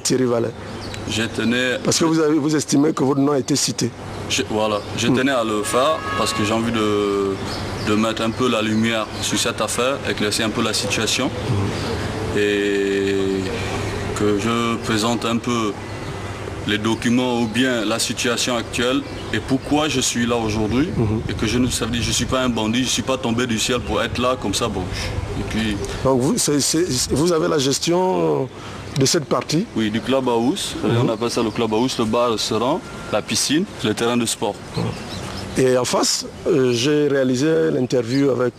Thierry Vallet? Je tenais... Parce que vous estimez que votre nom a été cité. Voilà, je tenais à le faire parce que j'ai envie de mettre un peu la lumière sur cette affaire, éclaircir un peu la situation et que je présente un peu les documents ou bien la situation actuelle et pourquoi je suis là aujourd'hui et que je ne suis pas un bandit, je ne suis pas tombé du ciel pour être là comme ça. Bon. Et puis... Donc vous avez la gestion de cette partie? Oui, du club house, on appelle ça le club house, le bar, le restaurant, la piscine, le terrain de sport. Et en face, j'ai réalisé l'interview avec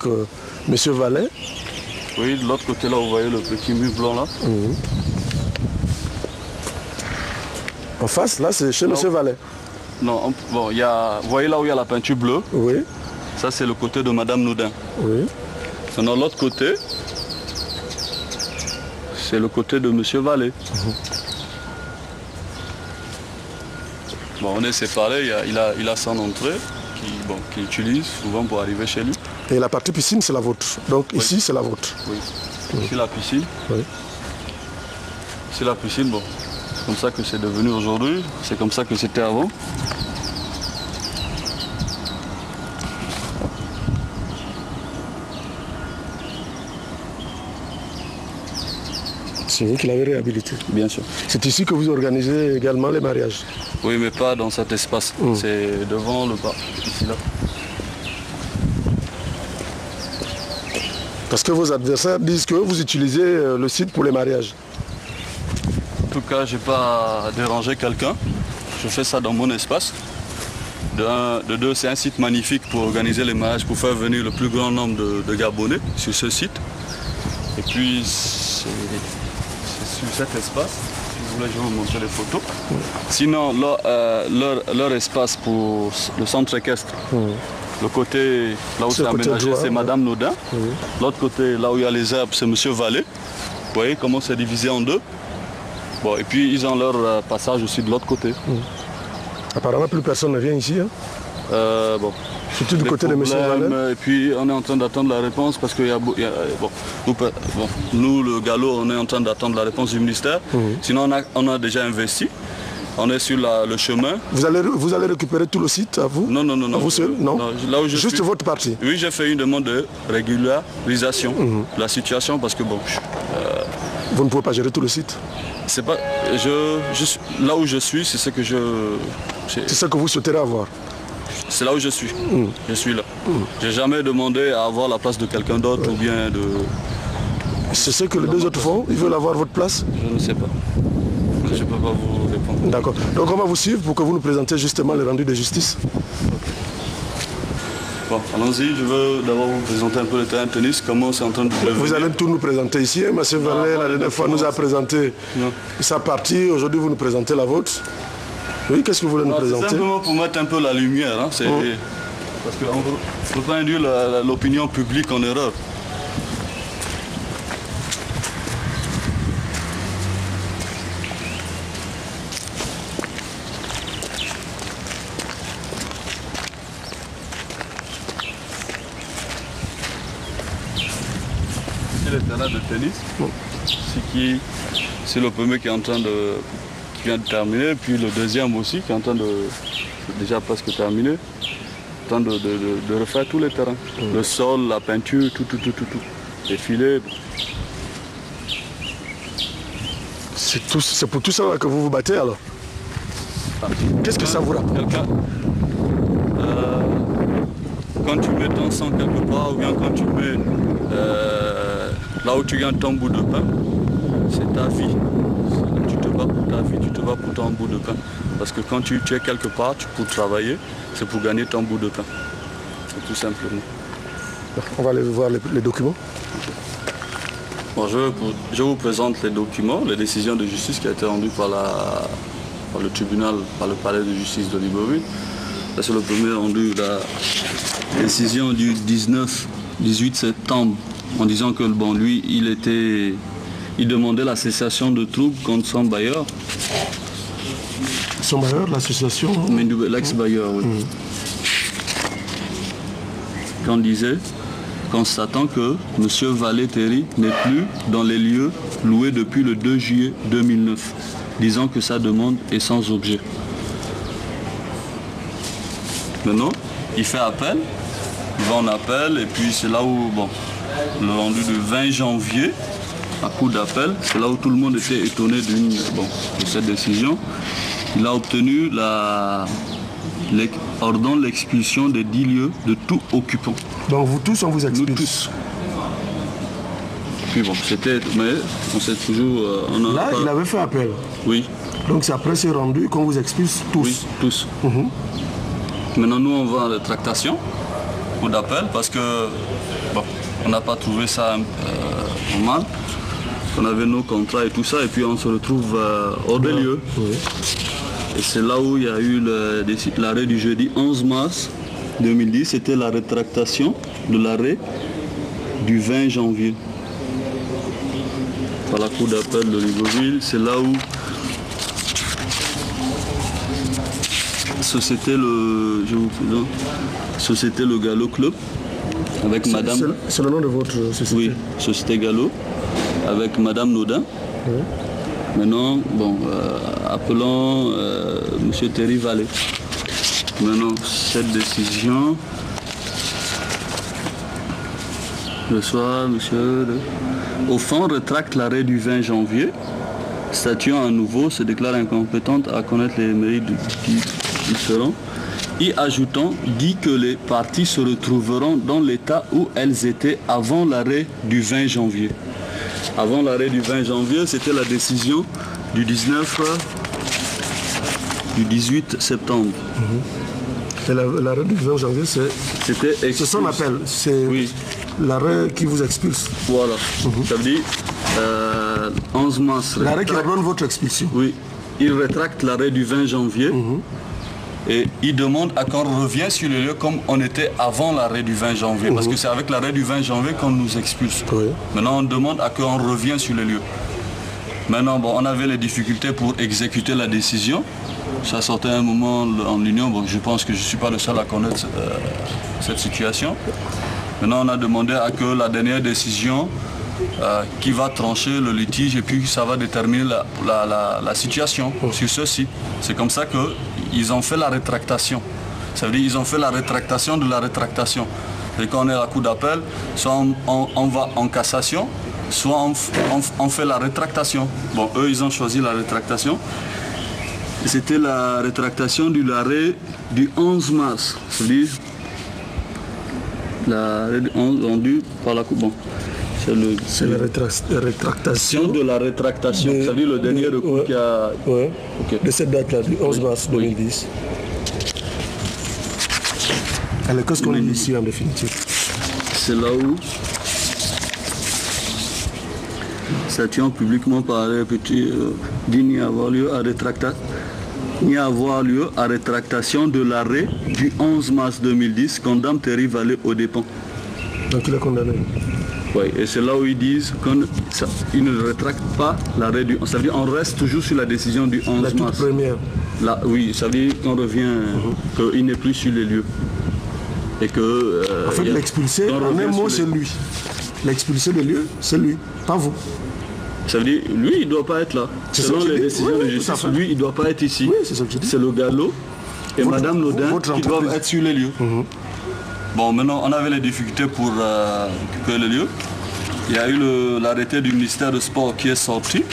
M. Vallet. Oui, de l'autre côté là, vous voyez le petit mur blanc là. En face, là, c'est chez M. Vallet. Non, bon, vous voyez là où il y a la peinture bleue? Oui. Ça, c'est le côté de Madame Noudin. Oui. Maintenant, l'autre côté, c'est le côté de M. Vallet. Bon, on est séparés, il a son entrée qu'il utilise souvent pour arriver chez lui. Et la partie piscine, c'est la vôtre. Donc ici, c'est la vôtre. Oui. Ici, la piscine. Oui. Ici, la piscine, bon. C'est comme ça que c'est devenu aujourd'hui. C'est comme ça que c'était avant. C'est vous qui l'avez réhabilité? Bien sûr. C'est ici que vous organisez également les mariages? Oui, mais pas dans cet espace. C'est devant le bar, ici là. Parce que vos adversaires disent que vous utilisez le site pour les mariages. En tout cas, je n'ai pas dérangé quelqu'un. Je fais ça dans mon espace. De deux, c'est un site magnifique pour organiser les mariages, pour faire venir le plus grand nombre de Gabonais sur ce site. Et puis, c'est sur cet espace. Si vous voulez, je vais vous montrer les photos. Sinon, leur espace pour le centre équestre, le côté là où c'est aménagé, c'est Madame Noudin. L'autre côté, là où il y a les herbes, c'est M. Vallet. Vous voyez comment c'est divisé en deux. Bon, et puis, ils ont leur passage aussi de l'autre côté. Apparemment, plus personne ne vient ici. Hein? Bon. Surtout du côté de M. Vallet. Et puis, on est en train d'attendre la réponse parce que nous, le Gallo, on est en train d'attendre la réponse du ministère. Sinon, on a déjà investi. On est sur le chemin. Vous allez récupérer tout le site à vous? Non. À vous seul? Non. Là où Juste votre partie? Oui, j'ai fait une demande de régularisation de la situation parce que bon... Vous ne pouvez pas gérer tout le site? C'est pas... là où je suis, c'est ce que c'est ce que vous souhaiterez avoir? C'est là où je suis. Je suis là. J'ai jamais demandé à avoir la place de quelqu'un d'autre ou bien de... C'est ce que les deux autres font? Ils veulent avoir votre place? Je ne sais pas. Je ne peux pas vous répondre. D'accord. Donc on va vous suivre pour que vous nous présentiez justement le rendu de justice. Bon, allons-y. Je veux d'abord vous présenter un peu le terrain de tennis, comment c'est en train de devenir. Vous allez tout nous présenter ici. M. Vallet, la dernière fois, nous a présenté sa partie. Aujourd'hui, vous nous présentez la vôtre. Oui, qu'est-ce que vous voulez nous présenter? C'est simplement pour mettre un peu la lumière. Hein. Parce qu'on ne peut pas induire l'opinion publique en erreur. Le terrain de tennis, c'est le premier qui est en train qui vient de terminer, puis le deuxième aussi qui est en train déjà presque terminé, en train de refaire tous les terrains, le sol, la peinture, tout, les filets. C'est pour tout ça que vous vous battez alors? Qu'est-ce que ça vous rappelle? Quand tu mets ton sang quelque part, ou bien quand tu mets là où tu gagnes ton bout de pain, c'est ta vie. Tu te bats pour ta vie, tu te bats pour ton bout de pain. Parce que quand tu es quelque part, pour travailler, c'est pour gagner ton bout de pain. C'est tout simplement. On va aller voir les documents. Bon, je vous présente les documents, les décisions de justice qui ont été rendues par le tribunal, par le palais de justice de Libreville. Là, c'est le premier rendu, la décision du 18 septembre, en disant que bon, lui, il demandait la cessation de troubles contre son bailleur. Son bailleur, l'association? L'ex-bailleur, oui. Qu'on disait, constatant que M. Vallet Thierry n'est plus dans les lieux loués depuis le 2 juillet 2009. disant que sa demande est sans objet. Maintenant, il fait appel, il va en appel, et puis c'est là où, bon, le rendu du 20 janvier, à coup d'appel, c'est là où tout le monde était étonné de cette décision. Il a obtenu ordonne l'expulsion des 10 lieux de tout occupant. Donc vous tous, on vous expulse? Nous tous. Puis bon, c'était, mais on sait toujours... Là, il avait fait appel. Oui. Donc c'est après ce rendu qu'on vous expulse tous? Oui, tous. Maintenant, nous, on va en rétractation ou d'appel parce que bon, on n'a pas trouvé ça normal. On avait nos contrats et tout ça, et puis on se retrouve hors des lieux. Oui. Et c'est là où il y a eu l'arrêt du jeudi 11 mars 2010. C'était la rétractation de l'arrêt du 20 janvier. Par la cour d'appel de Libreville, c'est là où Société le Gallo Club avec madame... C'est le nom de votre société? Oui, Société Gallo avec madame Nodin. Oui. Maintenant, bon, appelons monsieur Thierry Vallée. Maintenant, cette décision... Le soir, monsieur... Au fond, rétracte l'arrêt du 20 janvier, statuant à nouveau, se déclare incompétente à connaître les mérites qui seront, y ajoutant, dit que les parties se retrouveront dans l'état où elles étaient avant l'arrêt du 20 janvier. Avant l'arrêt du 20 janvier, c'était la décision du 18 septembre. Et l'arrêt du 20 janvier, c'est son appel, c'est oui. L'arrêt qui vous expulse. Voilà, ça veut dire 11 mars. L'arrêt qui ordonne votre expulsion. Oui, il rétracte l'arrêt du 20 janvier et il demande à qu'on revienne sur les lieux comme on était avant l'arrêt du 20 janvier. Parce que c'est avec l'arrêt du 20 janvier qu'on nous expulse. Oui. Maintenant, on demande à qu'on revienne sur les lieux. Maintenant, bon, on avait les difficultés pour exécuter la décision. Ça sortait un moment en union. Bon, je pense que je ne suis pas le seul à connaître cette situation. Maintenant, on a demandé à que la dernière décision qui va trancher le litige et puis ça va déterminer la situation sur ceci. C'est comme ça qu'ils ont fait la rétractation. Ça veut dire qu'ils ont fait la rétractation de la rétractation. Et quand on est à la cour d'appel, soit on va en cassation, soit on fait la rétractation. Bon, eux, ils ont choisi la rétractation. C'était la rétractation de l'arrêt du 11 mars. C'est-à-dire l'arrêt rendu par la Cour. Bon, c'est la rétractation de la rétractation. C'est-à-dire le dernier recours qui a... Ouais. Okay. De cette date-là, du 11 mars 2010. Alors, qu'est-ce qu'on est ici en définitive? C'est là où, statuant publiquement par arrêt petit, dit n'y avoir lieu à rétractation de l'arrêt du 11 mars 2010, condamne Thierry Vallée aux dépens. Donc il est condamné. Oui, et c'est là où ils disent qu'ils ne rétractent pas l'arrêt du... Ça veut dire qu'on reste toujours sur la décision du 11 mars. La toute première. Là, oui, ça veut dire qu'on revient, qu'il n'est plus sur les lieux. Et que... en fait, l'expulsé, en un mot, c'est lui. L'expulsé de lieu, c'est lui, pas vous. Ça veut dire, lui, il ne doit pas être là. Selon les décisions de justice, lui, il ne doit pas être ici. Oui, c'est ça que je dis. C'est le Gallo et madame Nodin qui doivent être sur les lieux. Bon, maintenant, on avait les difficultés pour récupérer les lieux. Il y a eu l'arrêté du ministère du Sport qui est sorti.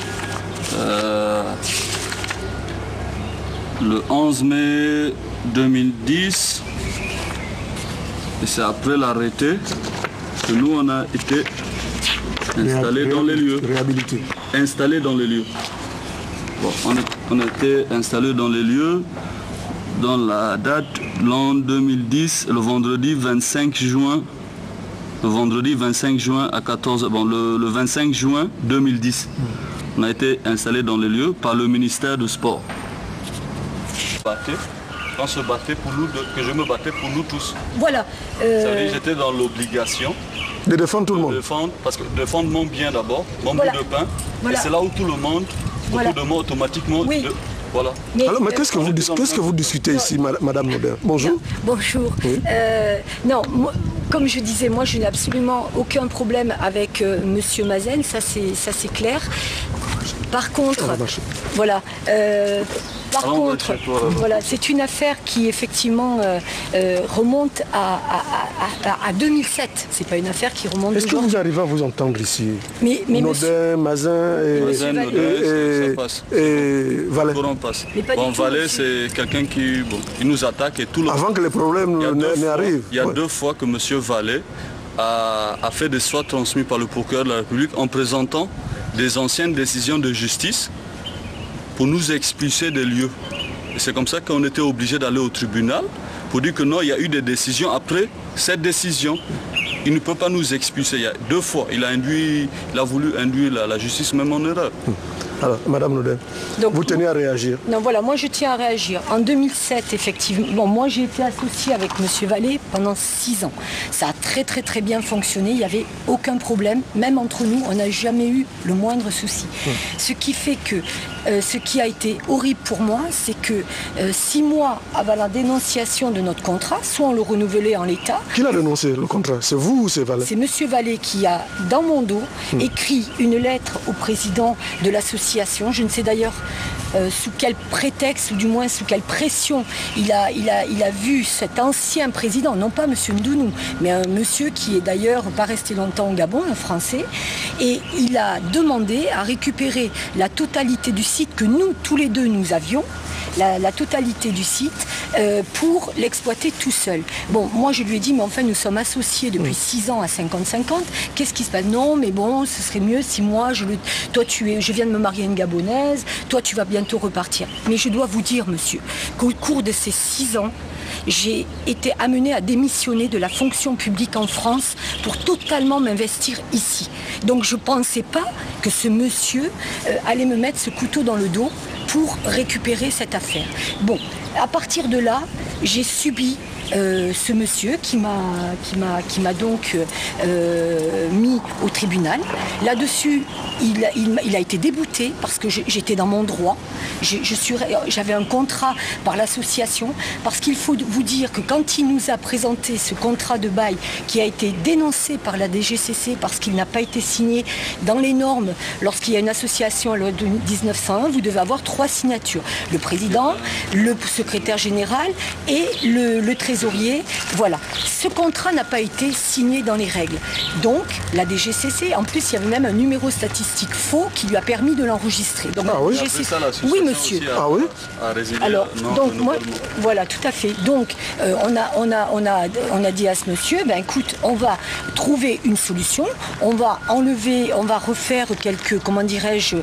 Le 11 mai 2010. Et c'est après l'arrêté que nous, on a été installés dans les lieux. Réhabilité. Installés dans les lieux. Bon, on a été installés dans les lieux dans la date l'an 2010, le vendredi 25 juin. Le vendredi 25 juin à 14h. Bon, le 25 juin 2010. On a été installés dans les lieux par le ministère du Sport. On se battait pour nous, que je me battais pour nous tous. Voilà. Ça veut dire que j'étais dans l'obligation de défendre tout le monde. Parce que défendre mon bien d'abord, mon bout de pain. Voilà. Et c'est là où tout le monde, autour de moi automatiquement. Oui. Voilà. Mais qu'est-ce que vous discutez ici, Madame Nodin? Bonjour. Bonjour. Oui. Non, comme je disais, moi je n'ai absolument aucun problème avec Monsieur Mazen, ça c'est clair. Par contre, voilà. Par contre, voilà, c'est une affaire qui effectivement remonte à 2007. C'est pas une affaire qui remonte. Est-ce que vous arrivez à vous entendre ici? Mais Nodin, Mazin et Valais. Bon, Valais, c'est quelqu'un qui nous attaque et tout le... Avant que les problèmes n'arrivent. Il y a 2 fois que M. Valais a fait des soins transmis par le procureur de la République en présentant des anciennes décisions de justice pour nous expulser des lieux. Et c'est comme ça qu'on était obligé d'aller au tribunal pour dire que non, il y a eu des décisions. Après cette décision, il ne peut pas nous expulser. Il y a 2 fois, il a voulu induire la justice même en erreur. Alors, Madame Nodin, vous tenez à réagir? Non, voilà, moi je tiens à réagir. En 2007, effectivement, bon, moi j'ai été associée avec M. Vallet pendant 6 ans. Ça a très bien fonctionné, il n'y avait aucun problème. Même entre nous, on n'a jamais eu le moindre souci. Ce qui fait que, ce qui a été horrible pour moi, c'est que 6 mois avant la dénonciation de notre contrat, soit on le renouvelait en l'état... Qui l'a dénoncé, le contrat? C'est vous ou c'est Vallet? C'est M. Vallet qui a, dans mon dos, écrit une lettre au président de l'association. Je ne sais d'ailleurs sous quel prétexte, ou du moins sous quelle pression il a vu cet ancien président, non pas M. Ndounou, mais un monsieur qui est d'ailleurs pas resté longtemps au Gabon, un Français, et il a demandé à récupérer la totalité du site que nous, tous les deux, nous avions, la totalité du site pour l'exploiter tout seul. Bon, moi je lui ai dit, mais enfin nous sommes associés depuis 6 ans à 50-50, qu'est-ce qui se passe? Non, mais bon, ce serait mieux si moi, je viens de me marier à une Gabonaise, toi tu vas bientôt repartir. Mais je dois vous dire, monsieur, qu'au cours de ces 6 ans, j'ai été amenée à démissionner de la fonction publique en France pour totalement m'investir ici. Donc je ne pensais pas que ce monsieur allait me mettre ce couteau dans le dos pour récupérer cette affaire. Bon, à partir de là, j'ai subi ce monsieur qui m'a donc mis au tribunal. Là-dessus, il a été débouté parce que j'étais dans mon droit. J'avais un contrat par l'association, parce qu'il faut vous dire que quand il nous a présenté ce contrat de bail qui a été dénoncé par la DGCC parce qu'il n'a pas été signé dans les normes, lorsqu'il y a une association à la loi de 1901, vous devez avoir 3 signatures. Le président, le secrétaire général et le trésorier. Voilà. Ce contrat n'a pas été signé dans les règles. Donc, la DGCC, en plus, il y avait même un numéro statistique faux qui lui a permis de l'enregistrer. Donc, DGCC... Oui, monsieur. Ah oui? Alors, donc, moi, voilà, tout à fait. Donc, on a dit à ce monsieur, ben écoute, on va trouver une solution, on va enlever, on va refaire quelques, comment dirais-je,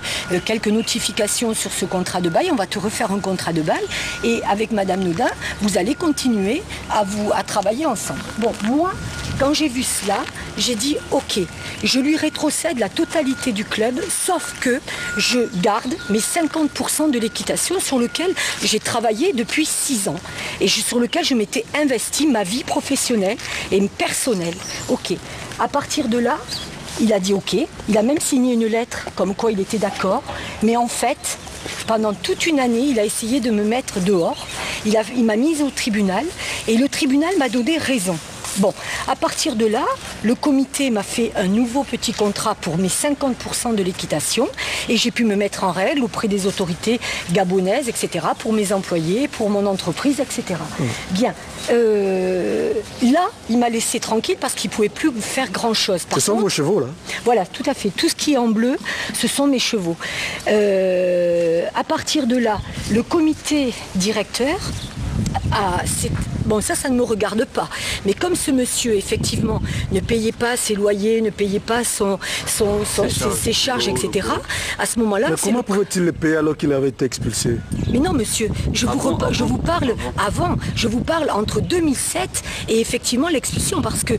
quelques notifications sur ce contrat de bail, on va te refaire un contrat de bail, et avec Madame Nodin, vous allez continuer à travailler ensemble. Bon, moi, quand j'ai vu cela, j'ai dit ok, je lui rétrocède la totalité du club, sauf que je garde mes 50% de l'équitation sur lequel j'ai travaillé depuis 6 ans et sur lequel je m'étais investi ma vie professionnelle et personnelle. Ok, à partir de là, il a dit ok, il a même signé une lettre comme quoi il était d'accord, mais en fait, pendant toute une année, il a essayé de me mettre dehors. Il m'a mise au tribunal et le tribunal m'a donné raison. Bon, à partir de là, le comité m'a fait un nouveau petit contrat pour mes 50% de l'équitation et j'ai pu me mettre en règle auprès des autorités gabonaises, etc., pour mes employés, pour mon entreprise, etc. Bien, là, il m'a laissé tranquille parce qu'il ne pouvait plus faire grand-chose. Ce sont vos chevaux, là? Voilà, tout à fait. Tout ce qui est en bleu, ce sont mes chevaux. À partir de là, le comité directeur... Bon, ça ne me regarde pas. Mais comme ce monsieur, effectivement, ne payait pas ses loyers, ne payait pas ses charges, etc., à ce moment-là... Mais comment pouvait-il les payer alors qu'il avait été expulsé? Mais non, monsieur, je vous parle avant. Je vous parle entre 2007 et effectivement l'expulsion. Parce que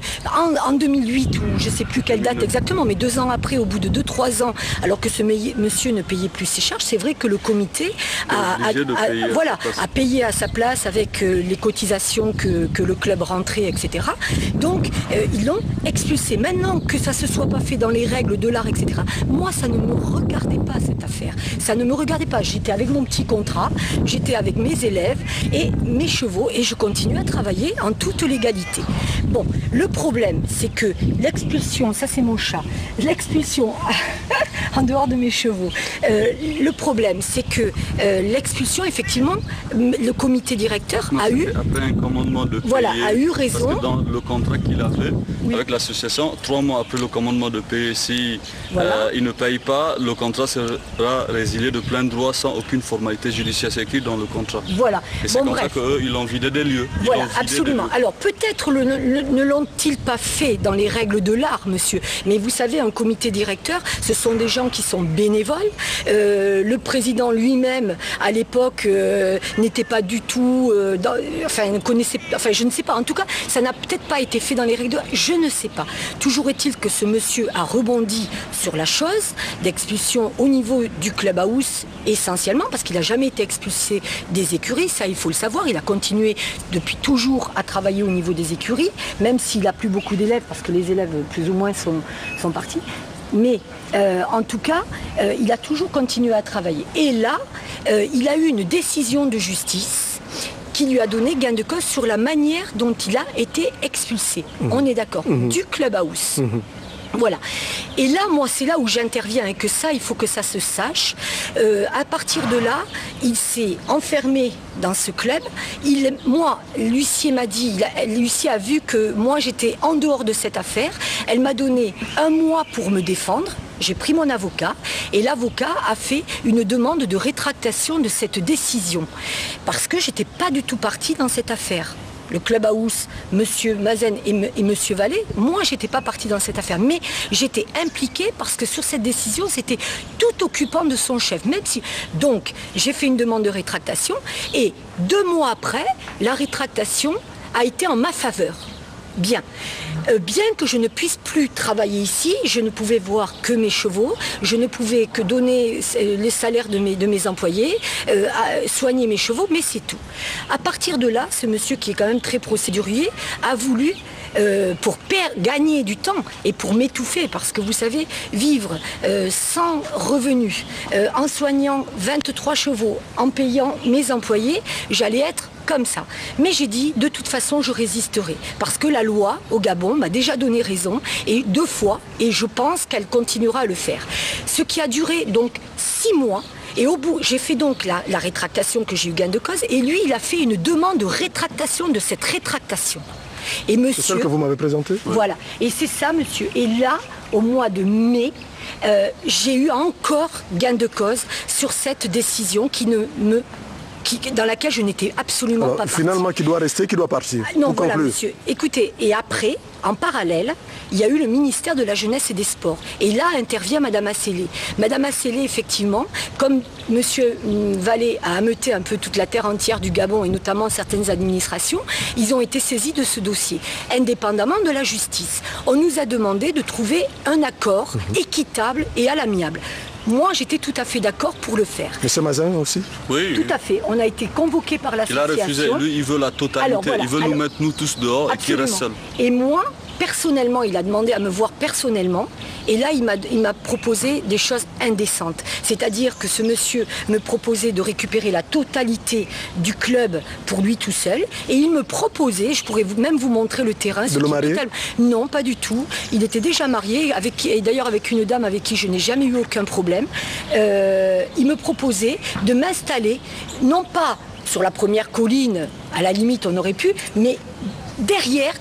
en 2008, ou je ne sais plus quelle date exactement, mais 2 ans après, au bout de 2-3 ans, alors que ce monsieur ne payait plus ses charges, c'est vrai que le comité a payé à sa place cohérence avec les cotisations que le club rentrait, etc. Donc, ils l'ont expulsé. Maintenant que ça ne se soit pas fait dans les règles de l'art, etc., moi, ça ne me regardait pas, cette affaire. Ça ne me regardait pas. J'étais avec mon petit contrat, j'étais avec mes élèves et mes chevaux, et je continue à travailler en toute légalité. Bon, le problème, c'est que l'expulsion, ça c'est mon chat, l'expulsion en dehors de mes chevaux, le problème, c'est que l'expulsion, effectivement, le comité directeur a eu... Après un commandement de payer, voilà, a eu raison. Parce que dans le contrat qu'il avait avec l'association, 3 mois après le commandement de payer, si il ne paye pas, le contrat sera résilié de plein droit sans aucune formalité judiciaire. C'est écrit dans le contrat. Voilà. Et c'est comme ça qu'eux, ils l'ont vidé des lieux. Voilà, absolument. Alors peut-être ne l'ont-ils pas fait dans les règles de l'art, monsieur. Mais vous savez, un comité directeur, ce sont des gens qui sont bénévoles. Le président lui-même, à l'époque, n'était pas du tout... ne connaissait... Enfin, je ne sais pas. En tout cas, ça n'a peut-être pas été fait dans les règles de l'art. Je ne sais pas. Toujours est-il que ce monsieur a rebondi sur la chose d'expulsion au niveau du clubhouse, essentiellement, parce qu'il n'a jamais été expulsé des écuries. Ça, il faut le savoir. Il a continué depuis toujours à travailler au niveau des écuries, même s'il n'a plus beaucoup d'élèves, parce que les élèves, plus ou moins, sont partis. Mais en tout cas, il a toujours continué à travailler. Et là, il a eu une décision de justice qui lui a donné gain de cause sur la manière dont il a été expulsé. On est d'accord, du clubhouse. Voilà. Et là, moi, c'est là où j'interviens et que ça, il faut que ça se sache. À partir de là, il s'est enfermé dans ce club. L'huissier m'a dit, l'huissier a vu que moi, j'étais en dehors de cette affaire. Elle m'a donné 1 mois pour me défendre. J'ai pris mon avocat et l'avocat a fait une demande de rétractation de cette décision parce que j'étais pas du tout partie dans cette affaire. Le clubhouse, M. Mazen et M. Vallée, moi, j'étais pas partie dans cette affaire. Mais j'étais impliquée parce que sur cette décision, c'était tout occupant de son chef. Même si... Donc, j'ai fait une demande de rétractation et 2 mois après, la rétractation a été en ma faveur. Bien. Bien que je ne puisse plus travailler ici, je ne pouvais voir que mes chevaux, je ne pouvais que donner les salaires de mes employés, soigner mes chevaux, mais c'est tout. À partir de là, ce monsieur qui est quand même très procédurier a voulu, pour gagner du temps et pour m'étouffer, parce que vous savez, vivre sans revenus, en soignant 23 chevaux, en payant mes employés, j'allais être comme ça. Mais j'ai dit, de toute façon, je résisterai. Parce que la loi, au Gabon, m'a déjà donné raison, et 2 fois, et je pense qu'elle continuera à le faire. Ce qui a duré donc 6 mois, et au bout, j'ai fait donc la rétractation que j'ai eu gain de cause, et lui, il a fait une demande de rétractation de cette rétractation. Et monsieur... C'est celle que vous m'avez présentée ? Voilà. Et c'est ça, monsieur. Et là, au mois de mai, j'ai eu encore gain de cause sur cette décision dans laquelle je n'étais absolument pas partie. Finalement, qui doit rester, qui doit partir. Non, voilà, monsieur. Écoutez, et après, en parallèle, il y a eu le ministère de la Jeunesse et des Sports. Et là intervient Madame Assélé. Madame Assélé, effectivement, comme Monsieur Vallée a ameuté un peu toute la terre entière du Gabon et notamment certaines administrations, ils ont été saisis de ce dossier, indépendamment de la justice. On nous a demandé de trouver un accord équitable et à l'amiable. Moi, j'étais tout à fait d'accord pour le faire. Monsieur Mazin aussi ? Oui. Tout à fait. On a été convoqués par l'association. Il a refusé. Lui, il veut la totalité. Alors, voilà. Il veut nous mettre nous tous dehors Absolument. Et qu'il reste seul. Et moi, personnellement, il a demandé à me voir personnellement. Et là, il m'a proposé des choses indécentes. C'est-à-dire que ce monsieur me proposait de récupérer la totalité du club pour lui tout seul. Et il me proposait, je pourrais même vous montrer le terrain. De le marier ? Non, pas du tout. Il était déjà marié, et d'ailleurs avec une dame avec qui je n'ai jamais eu aucun problème. Il me proposait de m'installer, non pas sur la première colline, à la limite on aurait pu, mais derrière,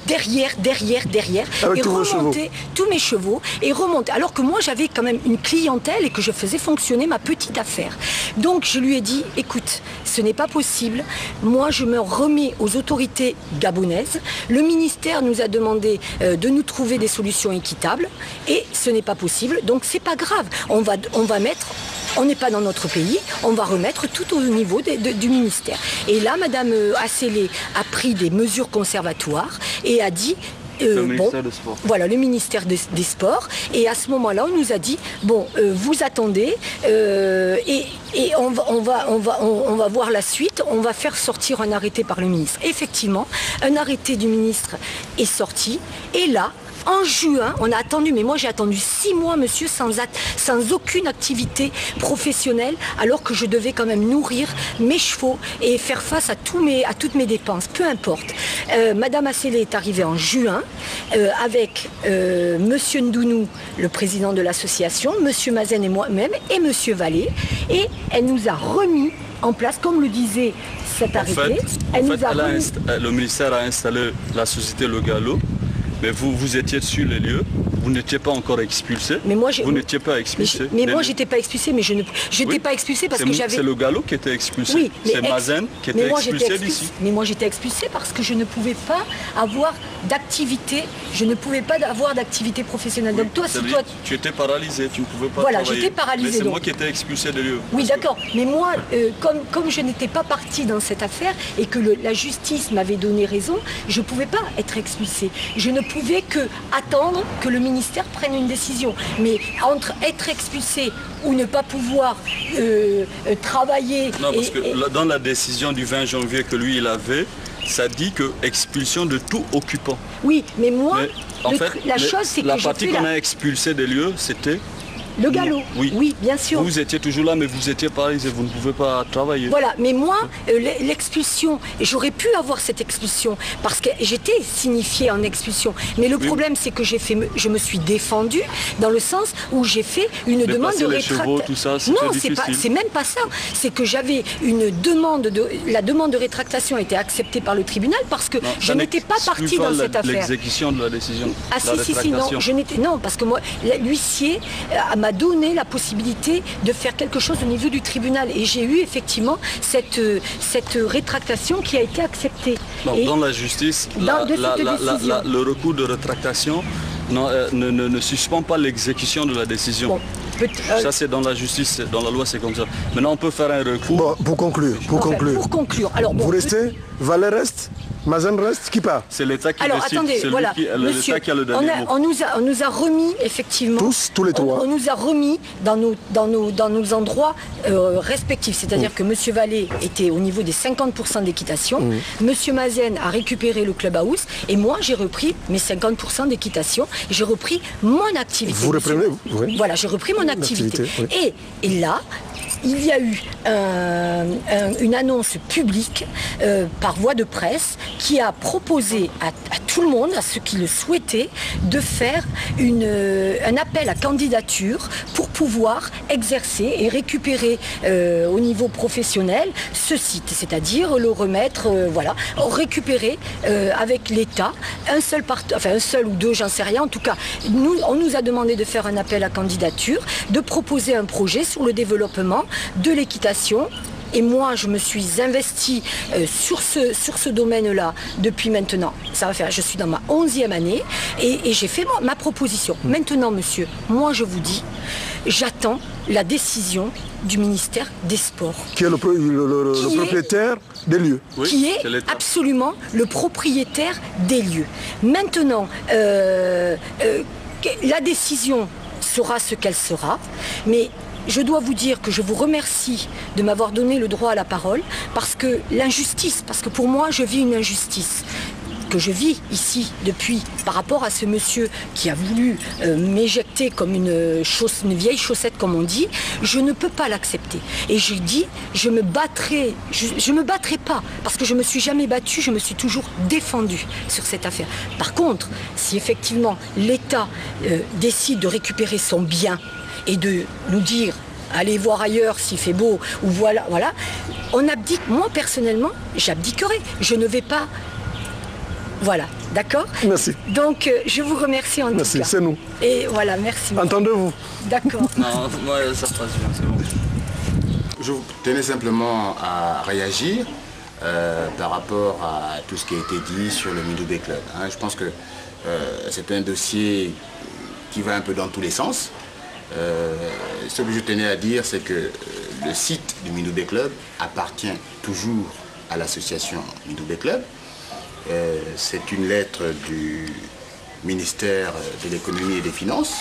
avec et remonter tous mes chevaux et remonter. Alors que moi j'avais quand même une clientèle et que je faisais fonctionner ma petite affaire. Donc je lui ai dit, écoute, ce n'est pas possible. Moi je me remets aux autorités gabonaises. Le ministère nous a demandé de nous trouver des solutions équitables et ce n'est pas possible. Donc c'est pas grave. On va mettre... On n'est pas dans notre pays, on va remettre tout au niveau du ministère. Et là, Madame Assélé a pris des mesures conservatoires et a dit... le ministère des Sports. Voilà, le ministère des Sports. Et à ce moment-là, on nous a dit, bon, vous attendez. Et Et on va voir la suite. On va faire sortir un arrêté par le ministre. Effectivement, un arrêté du ministre est sorti. Et là, en juin, on a attendu, mais moi j'ai attendu 6 mois, monsieur, sans aucune activité professionnelle, alors que je devais quand même nourrir mes chevaux et faire face à toutes mes dépenses, peu importe. Madame Asselé est arrivée en juin avec monsieur Ndounou, le président de l'association, monsieur Mazen et moi-même, et monsieur Vallée, et elle nous a remis en place, comme le disait cet arrêté. Le ministère a installé la société Le Galop. Mais vous étiez sur les lieux, vous n'étiez pas encore expulsé. Mais moi, vous n'étiez pas expulsé. Mais moi, j'étais pas expulsé, mais je n'étais pas expulsé parce que j'avais... C'est Le Galop qui était expulsé. Oui, c'est Mazen qui était expulsé d'ici. Mais moi, j'étais expulsé parce que je ne pouvais pas avoir d'activité. Je ne pouvais pas avoir d'activité professionnelle. Oui, donc toi, tu étais paralysé, tu ne pouvais pas voilà, travailler. j'étais paralysé. Mais c'est moi qui étais expulsé des lieux. Oui, d'accord. Mais moi, comme je n'étais pas partie dans cette affaire et que la justice m'avait donné raison, je ne pouvais pas être expulsé. Je ne pouvais que attendre que le ministère prenne une décision. Mais entre être expulsé ou ne pas pouvoir travailler... Non, parce que dans la décision du 20 janvier que lui, il avait, ça dit que expulsion de tout occupant. Oui, mais moi, la chose, c'est que la partie qu'on a expulsée des lieux, c'était... Le galop, oui, bien sûr. Vous étiez toujours là, mais vous étiez paralysé, vous ne pouvez pas travailler. Voilà, mais moi, l'expulsion, j'aurais pu avoir cette expulsion, parce que j'étais signifiée en expulsion. Mais le problème, c'est que je me suis défendue, dans le sens où j'ai fait une demande de rétractation. Non, c'est même pas ça. C'est que j'avais une demande, la demande de rétractation a été acceptée par le tribunal, parce que je n'étais pas partie dans cette affaire. L'exécution de la décision. Ah si, non, parce que moi, l'huissier m'a donné la possibilité de faire quelque chose au niveau du tribunal. Et j'ai eu effectivement cette rétractation qui a été acceptée. Donc, dans la justice, le recours de rétractation ne suspend pas l'exécution de la décision. Bon, ça c'est dans la justice, dans la loi c'est comme ça. Maintenant on peut faire un recours. Bon, pour conclure. Alors, bon, vous restez, Valais reste, Mazen reste, qui part? C'est l'État qui décide. Attendez, voilà, monsieur, qui a le dernier mot. On nous a remis effectivement. Tous les trois. On nous a remis dans nos endroits respectifs. C'est-à-dire que monsieur Vallée était au niveau des 50% d'équitation. Monsieur Mazen a récupéré le clubhouse. Et moi, j'ai repris mes 50% d'équitation. J'ai repris mon activité. Vous reprenez? Oui. Voilà, j'ai repris mon activité. Oui. Et là, il y a eu une annonce publique par voie de presse qui a proposé à tout le monde, à ceux qui le souhaitaient, de faire un appel à candidature pour pouvoir exercer et récupérer au niveau professionnel ce site, c'est-à-dire le remettre, récupérer avec l'État un seul ou deux, j'en sais rien. En tout cas, on nous a demandé de faire un appel à candidature, de proposer un projet sur le développement de l'équitation. Et moi, je me suis investie sur ce domaine-là depuis maintenant. Je suis dans ma 11e année et j'ai fait ma proposition. Maintenant, monsieur, moi je vous dis, j'attends la décision du ministère des Sports. Qui est le propriétaire des lieux. Oui, qui est absolument le propriétaire des lieux. Maintenant, la décision sera ce qu'elle sera, mais je dois vous dire que je vous remercie de m'avoir donné le droit à la parole, parce que l'injustice, parce que pour moi je vis une injustice que je vis ici depuis par rapport à ce monsieur qui a voulu m'éjecter comme une vieille chaussette comme on dit, je ne peux pas l'accepter. Et je dis, je me battrai pas, parce que je me suis jamais battue, je me suis toujours défendue sur cette affaire. Par contre, si effectivement l'État décide de récupérer son bien et de nous dire allez voir ailleurs s'il fait beau, ou voilà, on abdique. Moi personnellement, j'abdiquerai. Je ne vais pas. Voilà, d'accord? Merci. Donc je vous remercie en tout cas. Merci, c'est nous. Et voilà, merci. Entendez-vous? D'accord. Non, moi ça se passe bien, c'est bon. Je tenais simplement à réagir par rapport à tout ce qui a été dit sur le Midoubé Club. Je pense que c'est un dossier qui va un peu dans tous les sens. Ce que je tenais à dire, c'est que le site du Midoubé Club appartient toujours à l'association Midoubé Club. C'est une lettre du ministère de l'économie et des finances,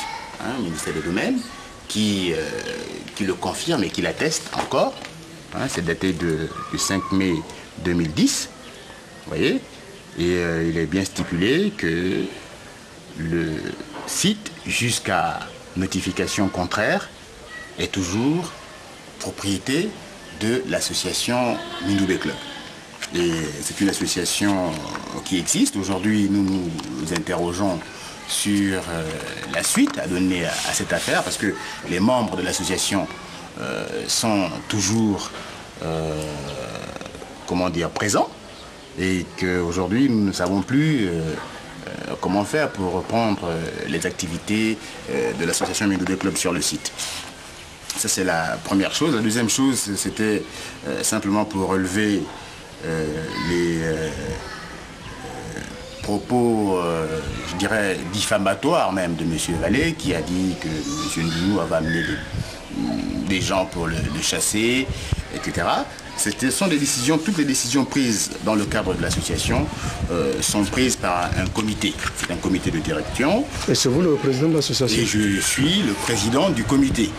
ministère des domaines, qui le confirme et qui l'atteste encore. Hein, c'est daté du 5 mai 2010. Vous voyez? Et il est bien stipulé que le site, jusqu'à notification contraire, est toujours propriété de l'association Mindoubé Club. Et c'est une association qui existe. Aujourd'hui, nous nous interrogeons sur la suite à donner à cette affaire, parce que les membres de l'association sont toujours présents, et qu'aujourd'hui, nous ne savons plus comment faire pour reprendre les activités de l'association Mindoubé Club sur le site. Ça, c'est la première chose. La deuxième chose, c'était simplement pour relever les propos, je dirais, diffamatoires même de M. Vallée, qui a dit que M. Ndounou avait amené des gens pour le chasser, etc. Ce sont des décisions, toutes les décisions prises dans le cadre de l'association sont prises par un comité. C'est un comité de direction. Et c'est vous le président de l'association? Et je suis le président du comité.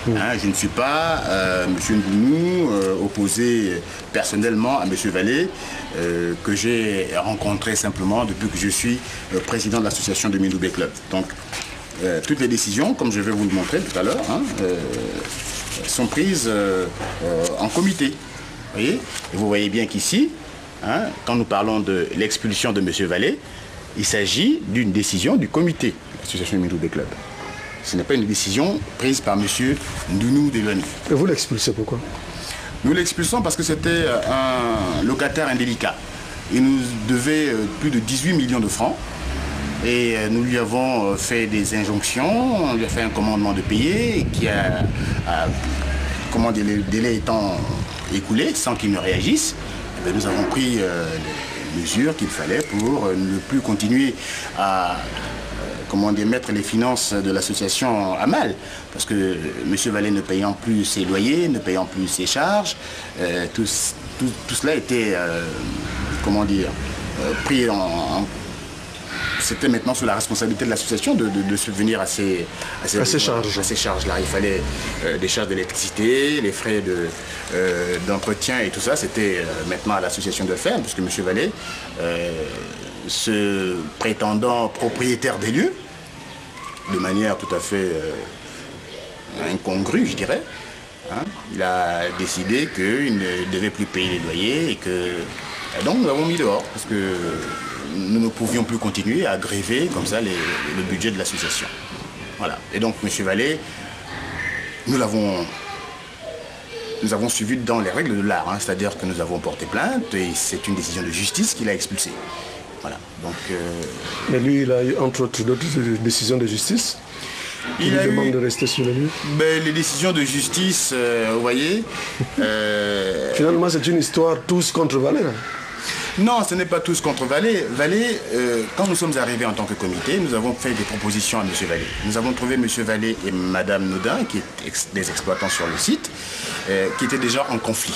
Hein, je ne suis pas M. Ndounou opposé personnellement à M. Vallée, que j'ai rencontré simplement depuis que je suis président de l'association de Mindoubé Club. Donc, toutes les décisions, comme je vais vous le montrer tout à l'heure, hein, sont prises en comité. Vous voyez? Et vous voyez bien qu'ici, hein, quand nous parlons de l'expulsion de M. Vallée, il s'agit d'une décision du comité de l'association Mindoubé Club. Ce n'est pas une décision prise par M. Ndounou Deloni. Et vous l'expulsez pourquoi? Nous l'expulsons parce que c'était un locataire indélicat. Il nous devait plus de 18 millions de francs. Et nous lui avons fait des injonctions, on lui a fait un commandement de payer qui comment dire, le délai étant écoulé sans qu'il ne réagisse, et nous avons pris les mesures qu'il fallait pour ne plus continuer à mettre les finances de l'association à mal. Parce que M. Vallée ne payant plus ses loyers, ne payant plus ses charges, tout cela était pris en c'était maintenant sous la responsabilité de l'association de subvenir à ces charges-là. Il fallait des charges d'électricité, les frais d'entretien et tout ça. C'était maintenant à l'association de le faire, puisque M. Vallée, se prétendant propriétaire des lieux, de manière tout à fait incongrue, je dirais, hein, il a décidé qu'il ne devait plus payer les loyers et donc nous l'avons mis dehors, parce que nous ne pouvions plus continuer à gréver comme ça le budget de l'association. Voilà. Et donc M. Vallée, nous avons suivi dans les règles de l'art, hein, c'est-à-dire que nous avons porté plainte et c'est une décision de justice qui l'a expulsé. Voilà. Donc, mais lui, il a eu entre autres d'autres décisions de justice. Il lui demande de rester sur le lieu. Ben, les décisions de justice, vous voyez... Finalement, c'est une histoire tous contre Vallée. Non, ce n'est pas tous contre Vallée. Vallée, quand nous sommes arrivés en tant que comité, nous avons fait des propositions à M. Vallée. Nous avons trouvé M. Vallée et Mme Nodin, qui étaient des exploitants sur le site, qui étaient déjà en conflit.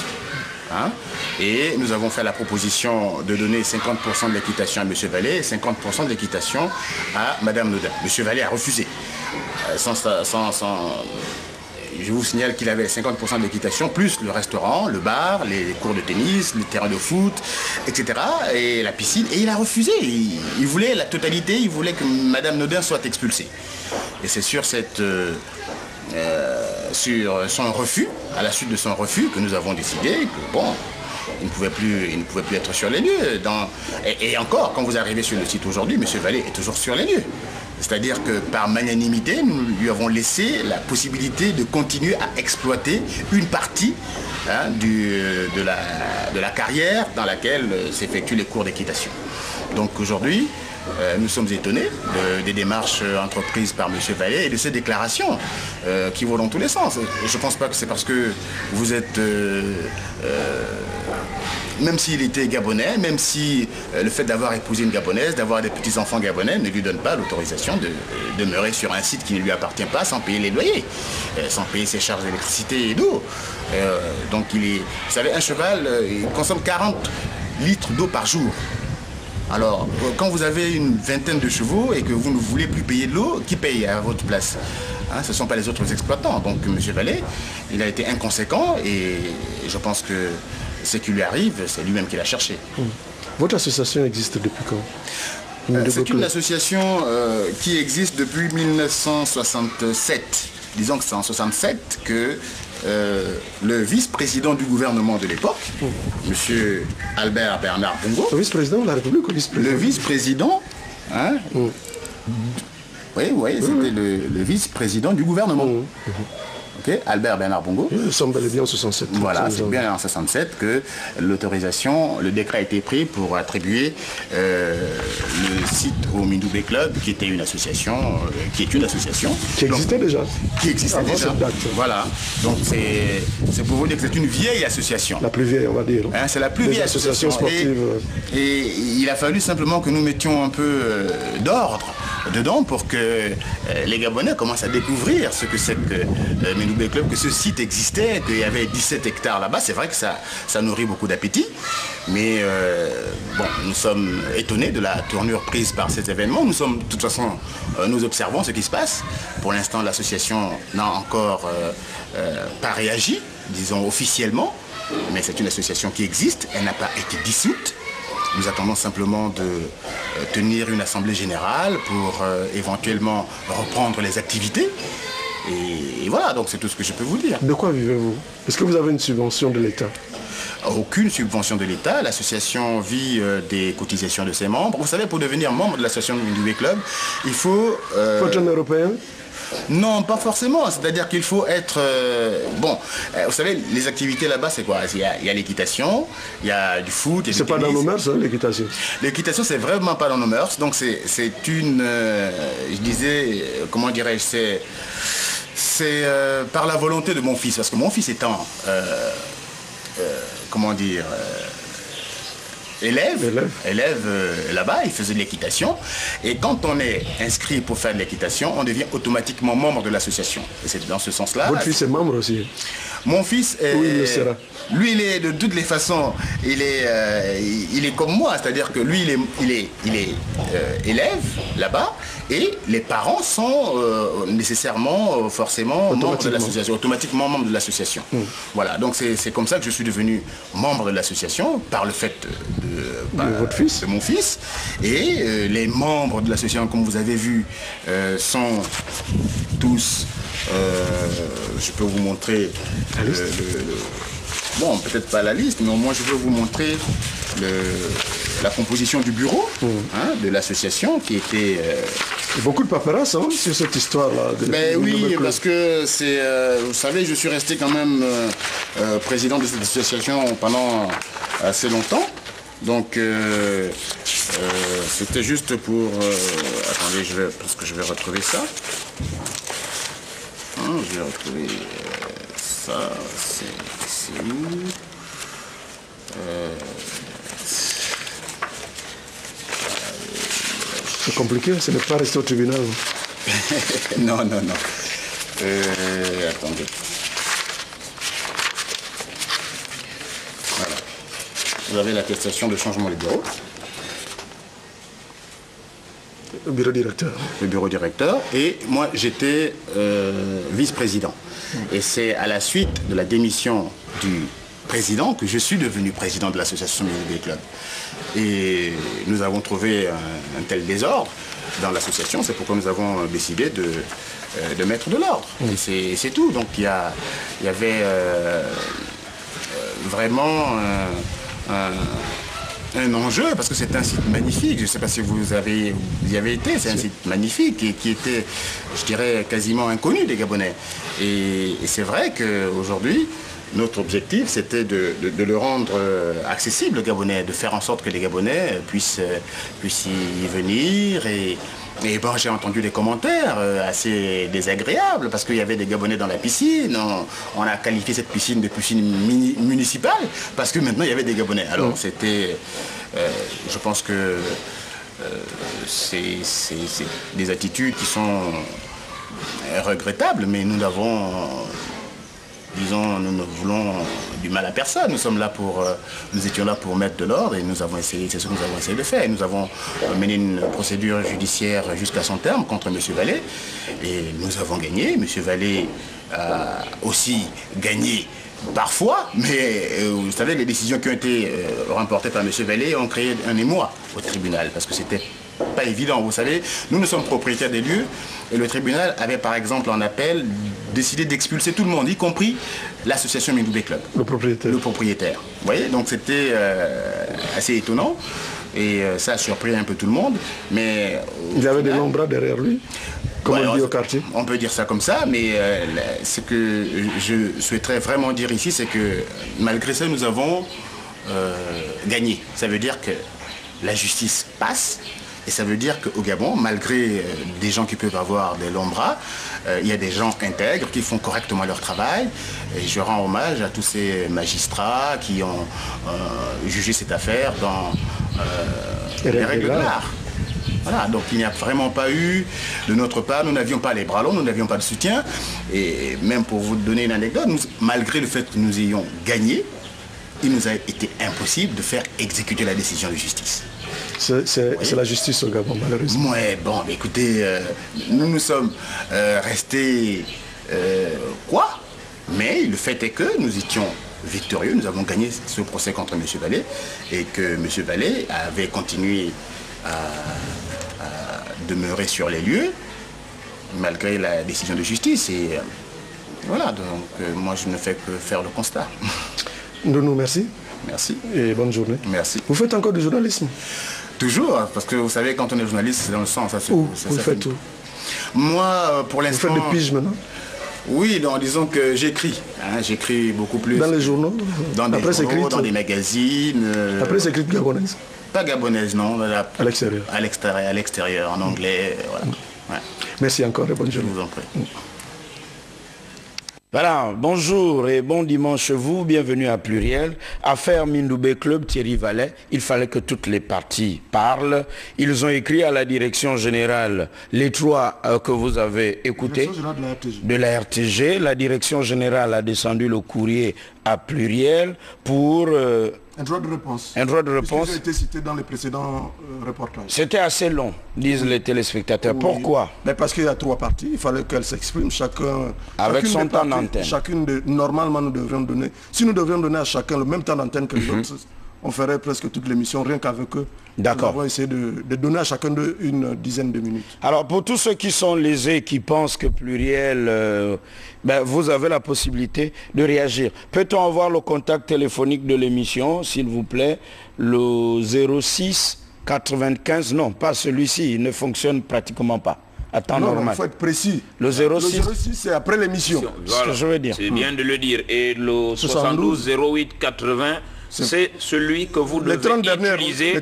Hein? Et nous avons fait la proposition de donner 50% de l'équitation à M. Vallée et 50% de l'équitation à Mme Nodin. M. Vallée a refusé. Je vous signale qu'il avait 50% de l'équitation, plus le restaurant, le bar, les cours de tennis, les terrains de foot, etc. et la piscine. Et il a refusé. Il voulait la totalité, il voulait que Mme Nodin soit expulsée. Et c'est sur son refus, à la suite de son refus, que nous avons décidé que bon, il ne pouvait plus être sur les lieux. Et encore, quand vous arrivez sur le site aujourd'hui, M. Vallée est toujours sur les lieux. C'est-à-dire que par magnanimité, nous lui avons laissé la possibilité de continuer à exploiter une partie, hein, de la carrière dans laquelle s'effectuent les cours d'équitation. Donc aujourd'hui, nous sommes étonnés des démarches entreprises par M. Vallée et de ces déclarations qui vont dans tous les sens. Je ne pense pas que c'est parce que vous êtes... même s'il était gabonais, même si le fait d'avoir épousé une gabonaise, d'avoir des petits-enfants gabonais ne lui donne pas l'autorisation de demeurer sur un site qui ne lui appartient pas sans payer les loyers, sans payer ses charges d'électricité et d'eau. Donc vous savez, un cheval il consomme 40 litres d'eau par jour. Alors, quand vous avez une vingtaine de chevaux et que vous ne voulez plus payer de l'eau, qui paye à votre place? Hein, ce ne sont pas les autres exploitants. Donc M. Vallée, il a été inconséquent et je pense que ce qui lui arrive, c'est lui-même qui l'a cherché. Votre association existe depuis quand? C'est une association qui existe depuis 1967. Disons que c'est en 1967 que le vice-président du gouvernement de l'époque, M. Albert Bernard Bongo. Le vice-président de la République ou vice-président? Le vice-président, hein, oui, c'était le vice-président du gouvernement. Okay, Albert Bernard Bongo. Nous sommes bel et bien en 67. Voilà, c'est bien en 67 que l'autorisation, le décret a été pris pour attribuer le site au Mindoubé Club, qui était une association, qui existait déjà. Qui existait avant déjà. Cette date. Voilà. Donc c'est pour vous dire que c'est une vieille association. La plus vieille, on va dire. Hein, c'est la plus vieille association sportive. Et il a fallu simplement que nous mettions un peu d'ordre dedans pour que les Gabonais commencent à découvrir ce que c'est que Mindoubé Club, que ce site existait, qu'il y avait 17 hectares là-bas. C'est vrai que ça nourrit beaucoup d'appétit, mais bon, nous sommes étonnés de la tournure prise par cet événement. Nous sommes, de toute façon, nous observons ce qui se passe. Pour l'instant, l'association n'a encore pas réagi, disons officiellement, mais c'est une association qui existe, elle n'a pas été dissoute. Nous attendons simplement de tenir une assemblée générale pour éventuellement reprendre les activités. Et voilà, donc c'est tout ce que je peux vous dire. De quoi vivez-vous? Est-ce que vous avez une subvention de l'État? Aucune subvention de l'État. L'association vit des cotisations de ses membres. Vous savez, pour devenir membre de l'association du Mindoubé Club, il faut... Faut être un Européen? Non, pas forcément. C'est-à-dire qu'il faut être... bon, vous savez, les activités là-bas, c'est quoi? Il y a l'équitation, il y a du foot... C'est pas dans nos mœurs, hein, l'équitation? L'équitation, c'est vraiment pas dans nos mœurs. Donc c'est une... je disais, comment dirais-je, c'est par la volonté de mon fils. Parce que mon fils étant... comment dire... élève là-bas, il faisait de l'équitation. Et quand on est inscrit pour faire de l'équitation, on devient automatiquement membre de l'association. Et c'est dans ce sens-là. Votre fils est membre aussi? Mon fils est... Oui, il le sera. Lui, il est de toutes les façons, il est comme moi. C'est-à-dire que lui, il est élève là-bas. Et les parents sont nécessairement, forcément, membres de l'association, automatiquement membres de l'association. Voilà, donc c'est comme ça que je suis devenu membre de l'association, par le fait de mon fils. Et les membres de l'association, comme vous avez vu, sont tous... je peux vous montrer bon, peut-être pas la liste, mais au moins je veux vous montrer la composition du bureau hein, de l'association qui était... Beaucoup de paperasse hein, sur cette histoire-là. Ben oui, parce que c'est... vous savez, je suis resté quand même président de cette association pendant assez longtemps. Donc, c'était juste pour... attendez, parce que je vais retrouver ça. Je vais retrouver ça. C'est où C'est compliqué, ce n'est pas resté au tribunal. Non. Attendez. Voilà. Vous avez l'attestation de changement libéraux. Le bureau directeur. Le bureau directeur. Et moi, j'étais vice-président. Et c'est à la suite de la démission du président que je suis devenu président de l'association Mindoubé Club. Et nous avons trouvé un tel désordre dans l'association, c'est pourquoi nous avons décidé de mettre de l'ordre. Et c'est tout. Donc il y avait vraiment un enjeu, parce que c'est un site magnifique. Je ne sais pas si vous y avez été, c'est un site magnifique et qui était, je dirais, quasiment inconnu des Gabonais. Et c'est vrai qu'aujourd'hui, notre objectif, c'était de le rendre accessible aux Gabonais, de faire en sorte que les Gabonais puissent y venir. Et bon, j'ai entendu des commentaires assez désagréables, parce qu'il y avait des Gabonais dans la piscine. On a qualifié cette piscine de piscine municipale, parce que maintenant, il y avait des Gabonais. Alors, c'était... je pense que c'est des attitudes qui sont regrettables, mais nous n'avons disons, nous ne voulons du mal à personne. Nous étions là pour mettre de l'ordre et nous avons essayé, c'est ce que nous avons essayé de faire. Nous avons mené une procédure judiciaire jusqu'à son terme contre M. Vallée et nous avons gagné. M. Vallée a aussi gagné parfois, mais vous savez, les décisions qui ont été remportées par M. Vallée ont créé un émoi au tribunal parce que c'était pas évident. Vous savez, nous sommes propriétaires des lieux et le tribunal avait par exemple en appel décidé d'expulser tout le monde, y compris l'association Mindoubé Club. Le propriétaire. Le propriétaire. Vous voyez, donc c'était assez étonnant et ça a surpris un peu tout le monde. Mais il y avait des nombres derrière lui, comme on dit au quartier. On peut dire ça comme ça, mais ce que je souhaiterais vraiment dire ici, c'est que malgré ça, nous avons gagné. Ça veut dire que la justice passe. Et ça veut dire qu'au Gabon, malgré des gens qui peuvent avoir des longs bras, il y a des gens intègres qui font correctement leur travail. Et je rends hommage à tous ces magistrats qui ont jugé cette affaire dans les règles de l'art. Voilà, donc il n'y a vraiment pas eu, de notre part, nous n'avions pas les bras longs, nous n'avions pas de soutien. Et même pour vous donner une anecdote, malgré le fait que nous ayons gagné, il nous a été impossible de faire exécuter la décision de justice. C'est la justice au Gabon, malheureusement. Ouais, bon, écoutez, nous nous sommes restés quoi? Mais le fait est que nous étions victorieux, nous avons gagné ce procès contre M. Vallée et que M. Vallée avait continué à demeurer sur les lieux malgré la décision de justice. Et voilà, donc moi je ne fais que faire le constat. Nous, merci. Merci. Et bonne journée. Merci. Vous faites encore du journalisme? Toujours, parce que vous savez, quand on est journaliste, c'est dans le sang. Vous faites tout? Moi, pour l'instant... Vous faites des piges maintenant? Oui, donc disons que j'écris. Hein, j'écris beaucoup plus. Dans les journaux? Dans des journaux, dans des magazines. La presse écrite gabonaise? Pas gabonaise, non. À l'extérieur? À l'extérieur, en anglais. Voilà. Ouais. Merci encore et bonne journée. Je vous en prie. Voilà, bonjour et bon dimanche vous, bienvenue à Pluriel. Affaire Mindoubé Club, Thierry Vallée, il fallait que toutes les parties parlent. Ils ont écrit à la direction générale les trois que vous avez écoutés de la RTG. La direction générale a descendu le courrier à Pluriel pour... un droit de réponse. Un droit de réponse. Ça a été cité dans les précédents reportages. C'était assez long, disent les téléspectateurs. Oui. Pourquoi? Mais parce qu'il y a trois parties, il fallait qu'elles s'expriment chacun... Avec son temps d'antenne. Normalement, nous devrions donner... Si nous devions donner à chacun le même temps d'antenne que les autres, on ferait presque toute l'émission rien qu'avec eux. D'accord. Nous avons essayé de donner à chacun d'eux une dizaine de minutes. Alors, pour tous ceux qui sont lésés, qui pensent que Pluriel... vous avez la possibilité de réagir. Peut-on avoir le contact téléphonique de l'émission, s'il vous plaît? Le 06 95, non, pas celui-ci, il ne fonctionne pratiquement pas. À temps normal. Il faut être précis. Le 06, le 06 c'est après l'émission. Voilà, ce que je veux dire. C'est bien de le dire. Et le 72 08 80, c'est celui que vous devez utiliser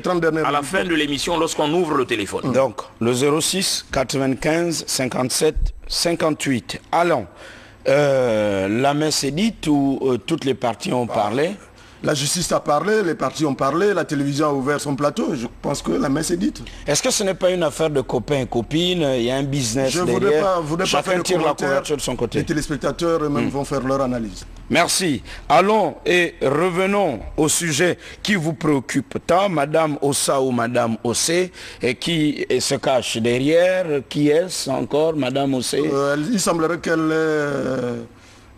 à la fin de l'émission lorsqu'on ouvre le téléphone. Donc, le 06 95 57 58. Allons. La messe est dite où toutes les parties ont parlé. La justice a parlé, les partis ont parlé, la télévision a ouvert son plateau. Je pense que la messe est dite. Est-ce que ce n'est pas une affaire de copains et copines? Il y a un business derrière. Je voudrais pas faire tire la couverture de son côté. Les téléspectateurs eux-mêmes vont faire leur analyse. Merci. Allons et revenons au sujet qui vous préoccupe tant, Madame Ossa ou Madame Ossé, et qui se cache derrière. Qui est-ce encore, Madame Ossé? Il semblerait qu'elle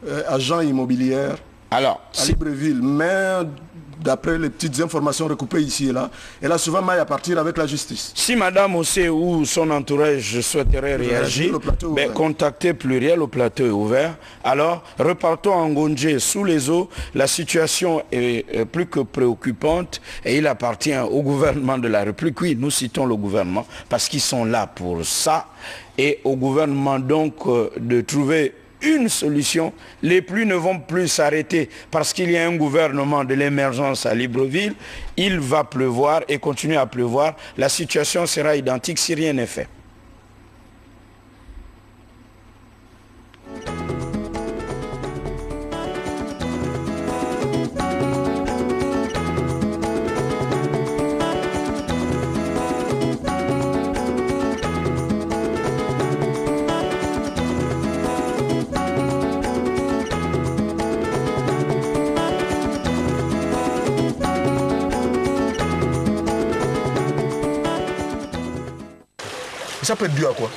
est agent immobilière. Alors, à Libreville, mais d'après les petites informations recoupées ici et là, elle a souvent maille à partir avec la justice. Si Madame Ossé ou son entourage souhaiterait réagir, contactez Pluriel, au plateau est ouvert. Alors, repartons en Ngondje sous les eaux. La situation est plus que préoccupante et il appartient au gouvernement de la République. Oui, nous citons le gouvernement parce qu'ils sont là pour ça. Et au gouvernement donc de trouver une solution. Les pluies ne vont plus s'arrêter parce qu'il y a un gouvernement de l'émergence à Libreville. Il va pleuvoir et continuer à pleuvoir. La situation sera identique si rien n'est fait. Et ça peut être dû à quoi?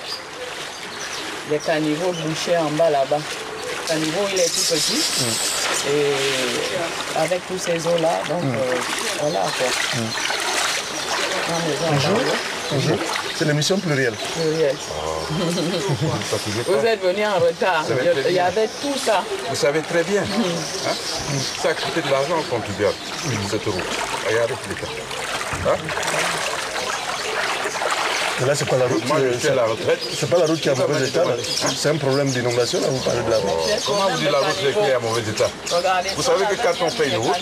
Les caniveaux bouchés en bas là-bas. Le caniveau, il est tout petit. Et avec tous ces eaux-là, donc voilà quoi. C'est l'émission plurielle. Vous êtes venu en retard. Il y avait tout ça. Vous savez très bien. Hein? Ça a coûté de l'argent au contribuable, cette route. Regardez tous les cas. Hein? Et là, c'est pas la route. Moi, je suis à la retraite. C'est pas la route qui est en mauvais état. C'est un problème d'inondation, là, vous parlez de la route. Comment vous dites la route qui est en mauvais état? Vous savez que quand on fait une route,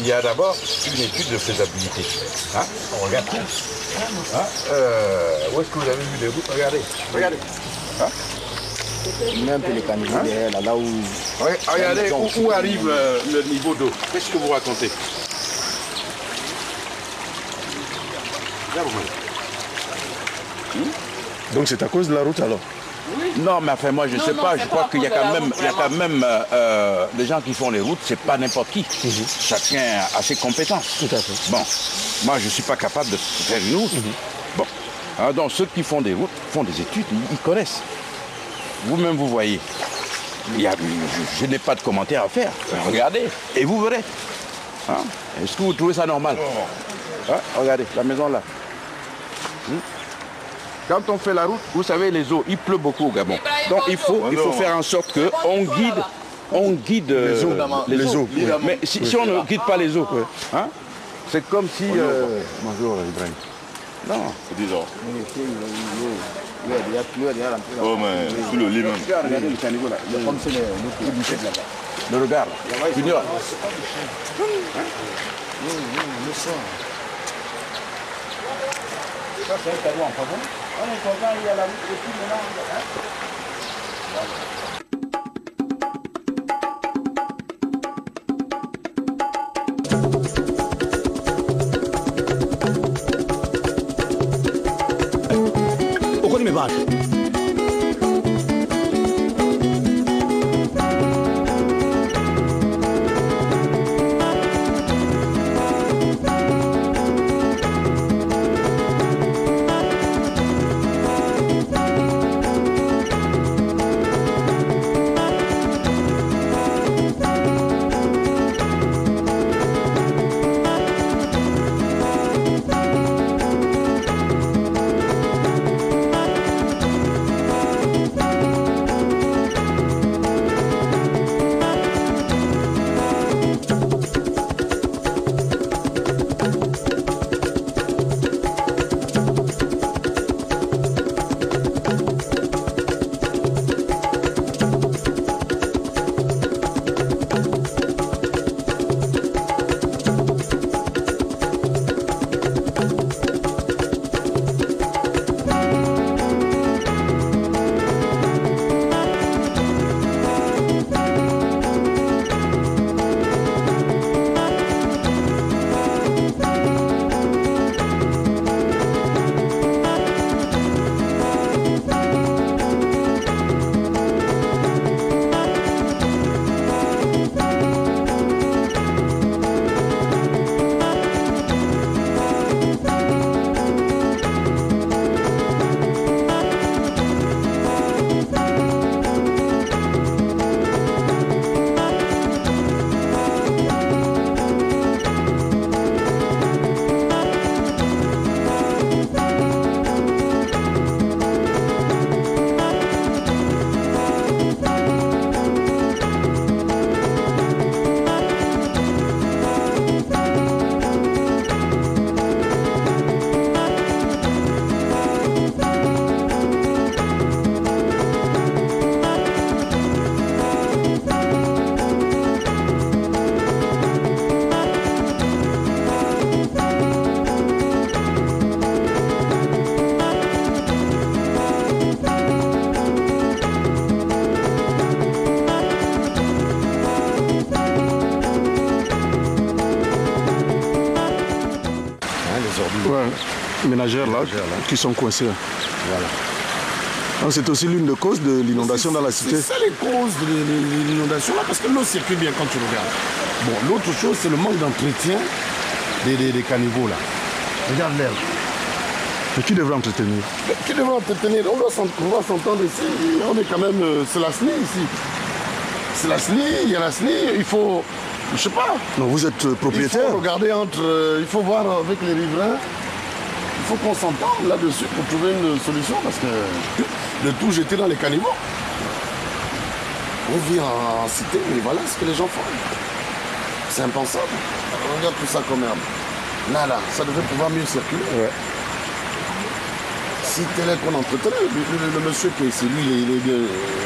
il y a d'abord une étude de faisabilité. Hein? On regarde. Hein? Où est-ce que vous avez vu les routes? Regardez. Regardez. Hein? Même les caniveaux derrière, là où... Regardez où arrive le niveau d'eau. Qu'est-ce que vous racontez? Donc c'est à cause de la route alors? Non, mais enfin moi je ne sais pas, je crois qu'il y a quand même des gens qui font les routes, c'est pas n'importe qui. Chacun a ses compétences. Tout à fait. Bon, moi je ne suis pas capable de faire une route. Bon, alors, donc ceux qui font des routes, font des études, ils connaissent. Vous-même vous voyez. Je n'ai pas de commentaire à faire. Regardez, et vous verrez. Hein? Est-ce que vous trouvez ça normal? Hein? Regardez, la maison là. Quand on fait la route, vous savez, les eaux, il pleut beaucoup au Gabon. Donc il faut faire en sorte qu'on guide les eaux. Mais si on ne guide pas les eaux, hein, c'est comme si... Bonjour Ibrahim. Non. Disons. Oh mais sous le lit même. Regardez le caniveau là. Comme c'est le boucher là-bas. Le regard là. Junior. Ça c'est un cadeau en faveur. On est content, il y a la route aussi maintenant. Okoni me bad. Ménagères là, qui sont coincées. Voilà. C'est aussi l'une des causes de l'inondation dans la cité. C'est ça les causes de l'inondation là, parce que l'eau circule bien quand tu regardes. Bon, l'autre chose, c'est le manque d'entretien des caniveaux là. Regarde l'herbe. Mais qui devrait entretenir? Qui devrait entretenir? On doit s'entendre ici. On est quand même... c'est la SNI ici. C'est la SNI, il y a la SNI, il faut... Je sais pas. Non, vous êtes propriétaire. Il faut regarder entre... il faut voir avec les riverains. Il faut qu'on s'entende là-dessus pour trouver une solution parce que de tout jeter dans les caniveaux. On vit en cité, mais voilà ce que les gens font. C'est impensable. On regarde tout ça comme merde. Là, ça devait pouvoir mieux circuler. Ouais. Si tel est qu'on entretenait, le monsieur qui est ici, lui,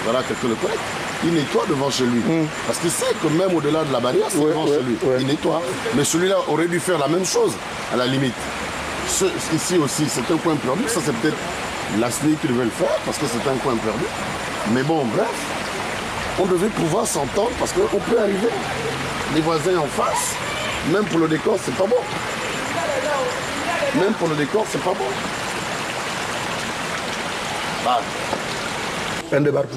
voilà, quelqu'un le connaît, il nettoie devant chez lui. Parce qu'il sait que même au-delà de la barrière, c'est devant chez lui. Il nettoie. Mais celui-là aurait dû faire la même chose, à la limite. Ici aussi, c'est un coin perdu. Ça, c'est peut-être la SNI qui devait le faire, parce que c'est un coin perdu. Mais bon, bref, on devait pouvoir s'entendre, parce qu'on peut arriver. Les voisins en face, même pour le décor, c'est pas bon. Même pour le décor, c'est pas bon. Un débarque.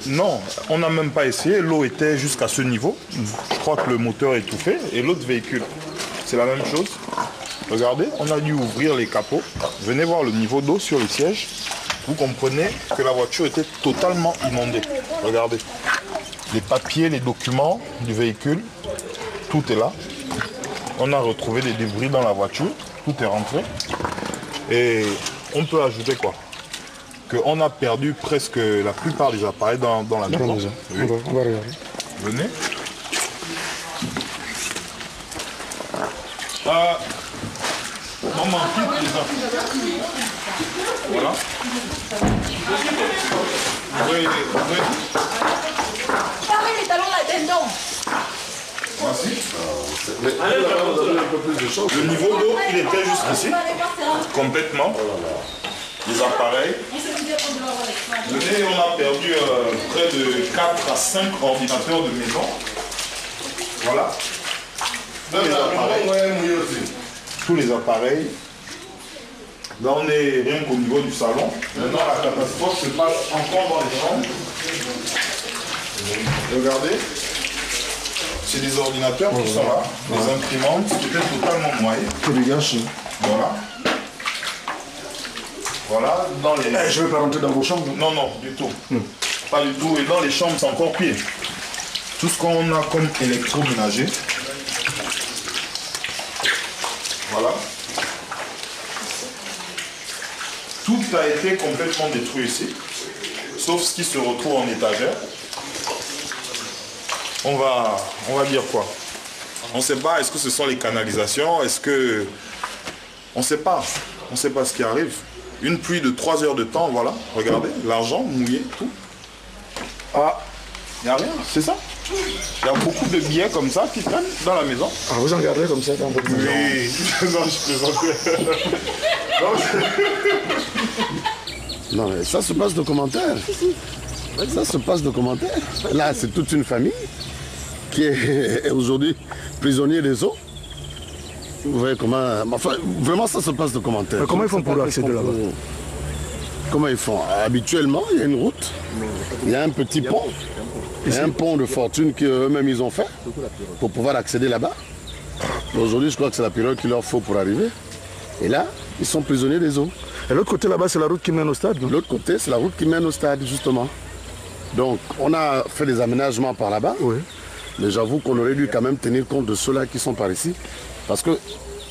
Non, on n'a même pas essayé. L'eau était jusqu'à ce niveau. Je crois que le moteur est étouffé. Et l'autre véhicule, c'est la même chose. Regardez, on a dû ouvrir les capots. Venez voir le niveau d'eau sur le siège. Vous comprenez que la voiture était totalement inondée. Regardez. Les papiers, les documents du véhicule, tout est là. On a retrouvé des débris dans la voiture. Tout est rentré. Et on peut ajouter quoi? Qu'on a perdu presque la plupart des appareils dans la maison. Oui. On va regarder. Venez. Maman, quitte les gens. Voilà. Oui. Parlez les talons là-dedans. Voici. Le niveau d'eau, il était jusqu'ici. Complètement. Les appareils. Venez, on a perdu près de 4 à 5 ordinateurs de maison. Voilà. Tous les appareils. Tous les appareils. Là, on est rien qu'au niveau du salon. Maintenant, la catastrophe se passe encore dans les chambres. Regardez. C'est des ordinateurs qui sont là, des imprimantes qui étaient totalement noyées. Que des gâchis. Voilà. Voilà, dans les... je ne vais pas rentrer dans vos chambres. Non, non, du tout. Pas du tout. Et dans les chambres, c'est encore pire. Tout ce qu'on a comme électroménager. Voilà. Tout a été complètement détruit ici. Sauf ce qui se retrouve en étagère. On va dire quoi? On ne sait pas, est-ce que ce sont les canalisations? Est-ce que... On ne sait pas. On ne sait pas ce qui arrive. Une pluie de 3 heures de temps, voilà. Regardez, l'argent mouillé, tout. Ah, il n'y a rien, c'est ça. Il y a beaucoup de billets comme ça qui traînent dans la maison. Ah, vous en gardez comme ça dans votre maison? Oui, non, je plaisante. Non, mais ça se passe de commentaires. Ça se passe de commentaires. Là, c'est toute une famille qui est aujourd'hui prisonnier des eaux. Vous voyez comment... Enfin, vraiment, ça se passe de commentaires. Mais comment ils font pour accéder là-bas? Comment ils font? Habituellement, il y a une route, il y a un petit pont. Il y a un pont de fortune qu'eux-mêmes ils ont fait pour pouvoir accéder là-bas. Aujourd'hui, je crois que c'est la pirogue qu'il leur faut pour arriver. Et là, ils sont prisonniers des eaux. Et l'autre côté là-bas, c'est la route qui mène au stade? L'autre côté, c'est la route qui mène au stade, justement. Donc, on a fait des aménagements par là-bas. Oui. Mais j'avoue qu'on aurait dû quand même tenir compte de ceux-là qui sont par ici. Parce que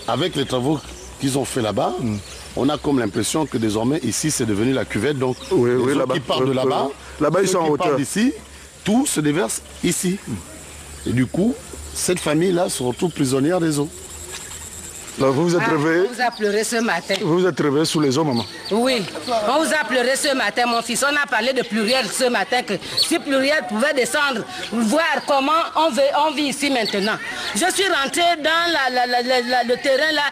avec les travaux qu'ils ont fait là-bas, on a comme l'impression que désormais ici c'est devenu la cuvette. Donc les eaux qui partent de là-bas, là-bas ils sont en hauteur. D'ici, tout se déverse ici. Et du coup, cette famille-là se retrouve prisonnière des eaux. Donc vous vous êtes réveillé? On vous a pleuré ce matin. Vous vous êtes réveillé sous les eaux, maman? Oui, on vous a pleuré ce matin, mon fils. On a parlé de Pluriel ce matin, que si Pluriel pouvait descendre, voir comment on vit ici maintenant. Je suis rentrée dans le terrain là,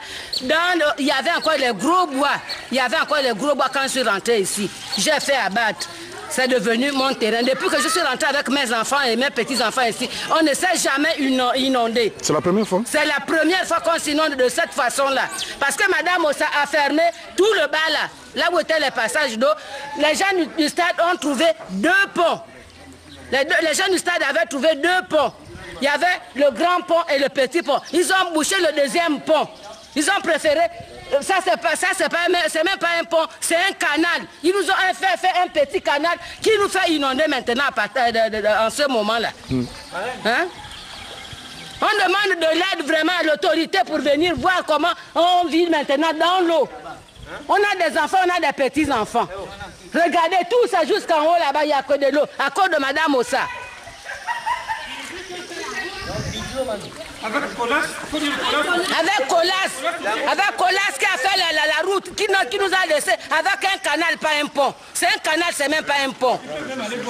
il y avait encore les gros bois. Il y avait encore les gros bois quand je suis rentrée ici. J'ai fait abattre. C'est devenu mon terrain. Depuis que je suis rentrée avec mes enfants et mes petits-enfants ici, on ne s'est jamais inondé. C'est la première fois? C'est la première fois qu'on s'inonde de cette façon-là. Parce que Madame Ossa a fermé tout le bas là où étaient les passages d'eau. Les gens du stade ont trouvé 2 ponts. Les gens du stade avaient trouvé 2 ponts. Il y avait le grand pont et le petit pont. Ils ont bouché le deuxième pont. Ils ont préféré c'est même pas un pont, c'est un canal. Ils nous ont fait un petit canal qui nous fait inonder maintenant à partir en ce moment-là. Hein? On demande de l'aide vraiment à l'autorité pour venir voir comment on vit maintenant dans l'eau. On a des enfants, on a des petits-enfants. Regardez tout ça jusqu'en haut là-bas, il n'y a que de l'eau, à cause de Madame Ossa. Avec Colas qui a fait la route, qui nous a laissé avec un canal, pas un pont. C'est un canal, c'est même pas un pont.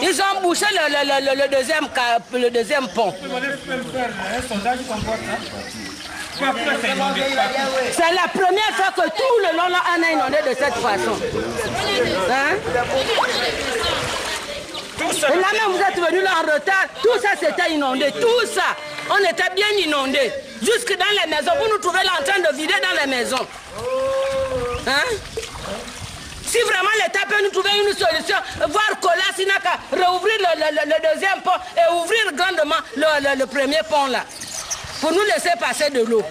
Ils ont bouché le deuxième pont. C'est la première fois que tout le long là, on a inondé de cette façon. Hein? Et là même vous êtes venus là en retard, tout ça c'était inondé, tout ça. On était bien inondés. Jusque dans les maisons, vous nous trouvez là en train de vider dans les maisons. Hein? Si vraiment l'État peut nous trouver une solution, voir Colas, il n'a qu'à rouvrir le deuxième pont et ouvrir grandement le premier pont là. Pour nous laisser passer de l'eau.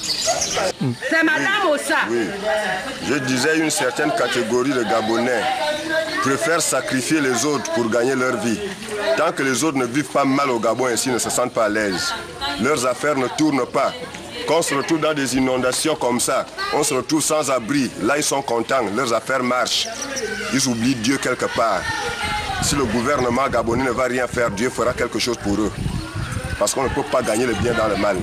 C'est Madame Ossa. Oui. Je disais une certaine catégorie de Gabonais préfèrent sacrifier les autres pour gagner leur vie. Tant que les autres ne vivent pas mal au Gabon ainsi, ne se sentent pas à l'aise. Leurs affaires ne tournent pas. Quand on se retrouve dans des inondations comme ça, on se retrouve sans abri. Là, ils sont contents, leurs affaires marchent. Ils oublient Dieu quelque part. Si le gouvernement gabonais ne va rien faire, Dieu fera quelque chose pour eux. Parce qu'on ne peut pas gagner le bien dans le mal.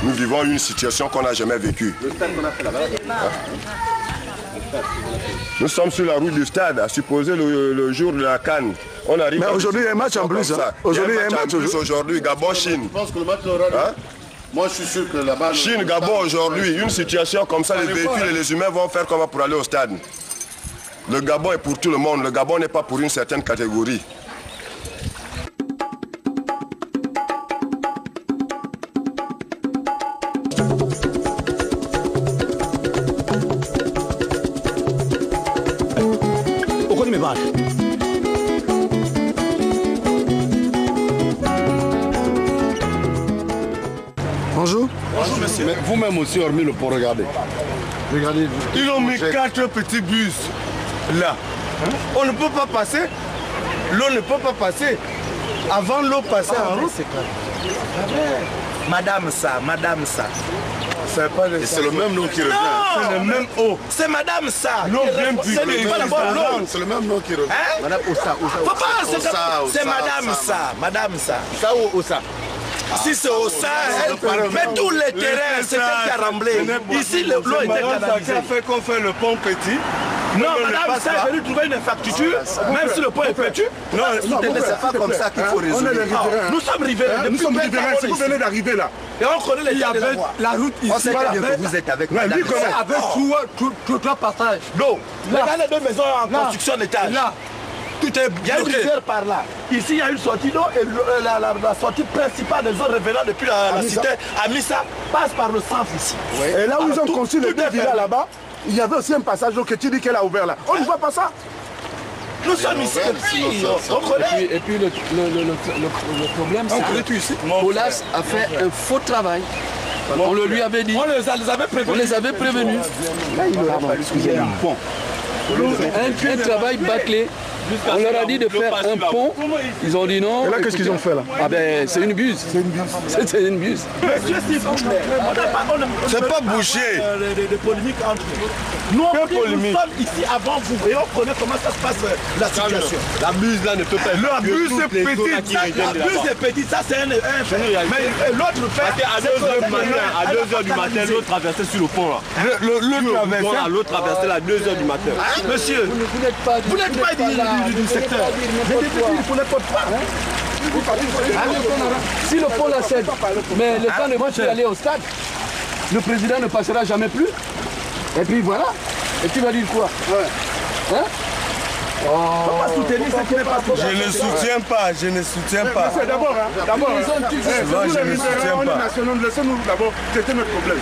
Nous vivons une situation qu'on n'a jamais vécue. Nous sommes sur la route du stade, à supposer le jour de la CAN. On arrive. Mais aujourd'hui, il y a un match en plus. Aujourd'hui, il y a un match aujourd'hui. Gabon-Chine. Je pense que le match aura. Moi, je suis sûr que là-bas. Chine-Gabon aujourd'hui, une situation comme ça, les véhicules et les humains vont faire comment pour aller au stade. Le Gabon est pour tout le monde. Le Gabon n'est pas pour une certaine catégorie. Bonjour. Bonjour monsieur. Mais vous-même aussi, hormis le pont, regardez. Regardez. Ils ont mis 4 petits bus là. On ne peut pas passer. L'eau ne peut pas passer. Avant l'eau passait en route. Madame ça, Madame ça. C'est le même nom qui revient. C'est le même eau. C'est Madame ça. C'est le même nom qui revient. Madame Ossa. C'est Madame ça. Madame ça. Ça ou Ossa? Si c'est Ossa, mais tous les terrains, c'est elle qui a remblé. Ici, l'eau était canalisée. Ça fait qu'on fait le pont petit. Non, Madame, ça est venu trouver une infrastructure, même si le pont est petit. Non, c'est pas comme ça qu'il faut résoudre. Nous sommes riverains. Nous sommes riverains, si vous venez d'arriver là. Et on connaît les terrains. La route ici. On sait bien que vous êtes avec Madame. Avec trois passages. Donc, regardez les deux maisons en construction d'étage. Là. Tout est bloqué. Il y a une rivière par là. Ici, il y a une sortie d'eau et la sortie principale des eaux revenant depuis la cité à Missa passe par le centre ici. Oui. Et là où ils ont construit les deux villas là-bas, il y avait aussi un passage d'eau que tu dis qu'elle a ouvert là. On ne voit pas ça. Nous sommes ici. Et puis le problème, c'est que Colas a fait un faux travail. On le lui avait dit. On les avait prévenus. Là, il leur a fallu un pont. Un travail bâclé. On leur a dit de faire un pont, ils ont dit non. Et là, qu'est-ce qu'ils ont fait là? Ah ben, c'est une buse. C'est une buse. C'est pas bouché. Des polémiques entre nous. Nous sommes ici avant vous et on connaît comment ça se passe la situation. La buse là ne peut pas. La buse est petite. La buse est petite, ça c'est un fait. Mais l'autre fait. À 2h du matin, l'eau traversait sur le pont là. L'eau traversait à 2h du matin. Monsieur, vous n'êtes pas du secteur. Vous n'êtes pas. Si le pont la cède, mais le temps ne va plus aller au stade, le président ne passera jamais plus. Et puis voilà. Et tu vas dire quoi? Hein? Je ne soutiens pas, je ne soutiens pas. D'abord, on est nationaux, laissez-nous d'abord traiter notre problème.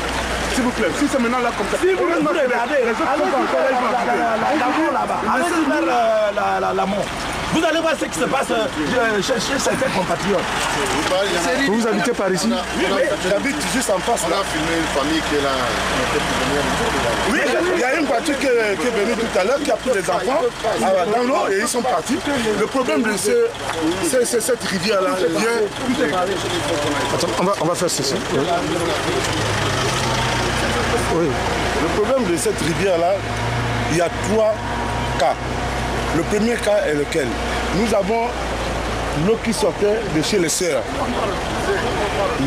S'il vous plaît, si c'est maintenant là comme ça. Si vous regardez, allez vers l'amont. Vous allez voir ce qui se passe chez certains compatriotes. Vous habitez par ici? Oui, j'habite juste en face. On a filmé une famille qui est là. Oui, il y a une voiture qui est venue tout à l'heure, qui a pris les enfants dans l'eau et ils sont partis. Le problème de cette rivière-là vient... Attends, on va faire ceci. Oui. Le problème de cette rivière-là, il y a 3 cas. Le premier cas est lequel? Nous avons l'eau qui sortait de chez les sœurs.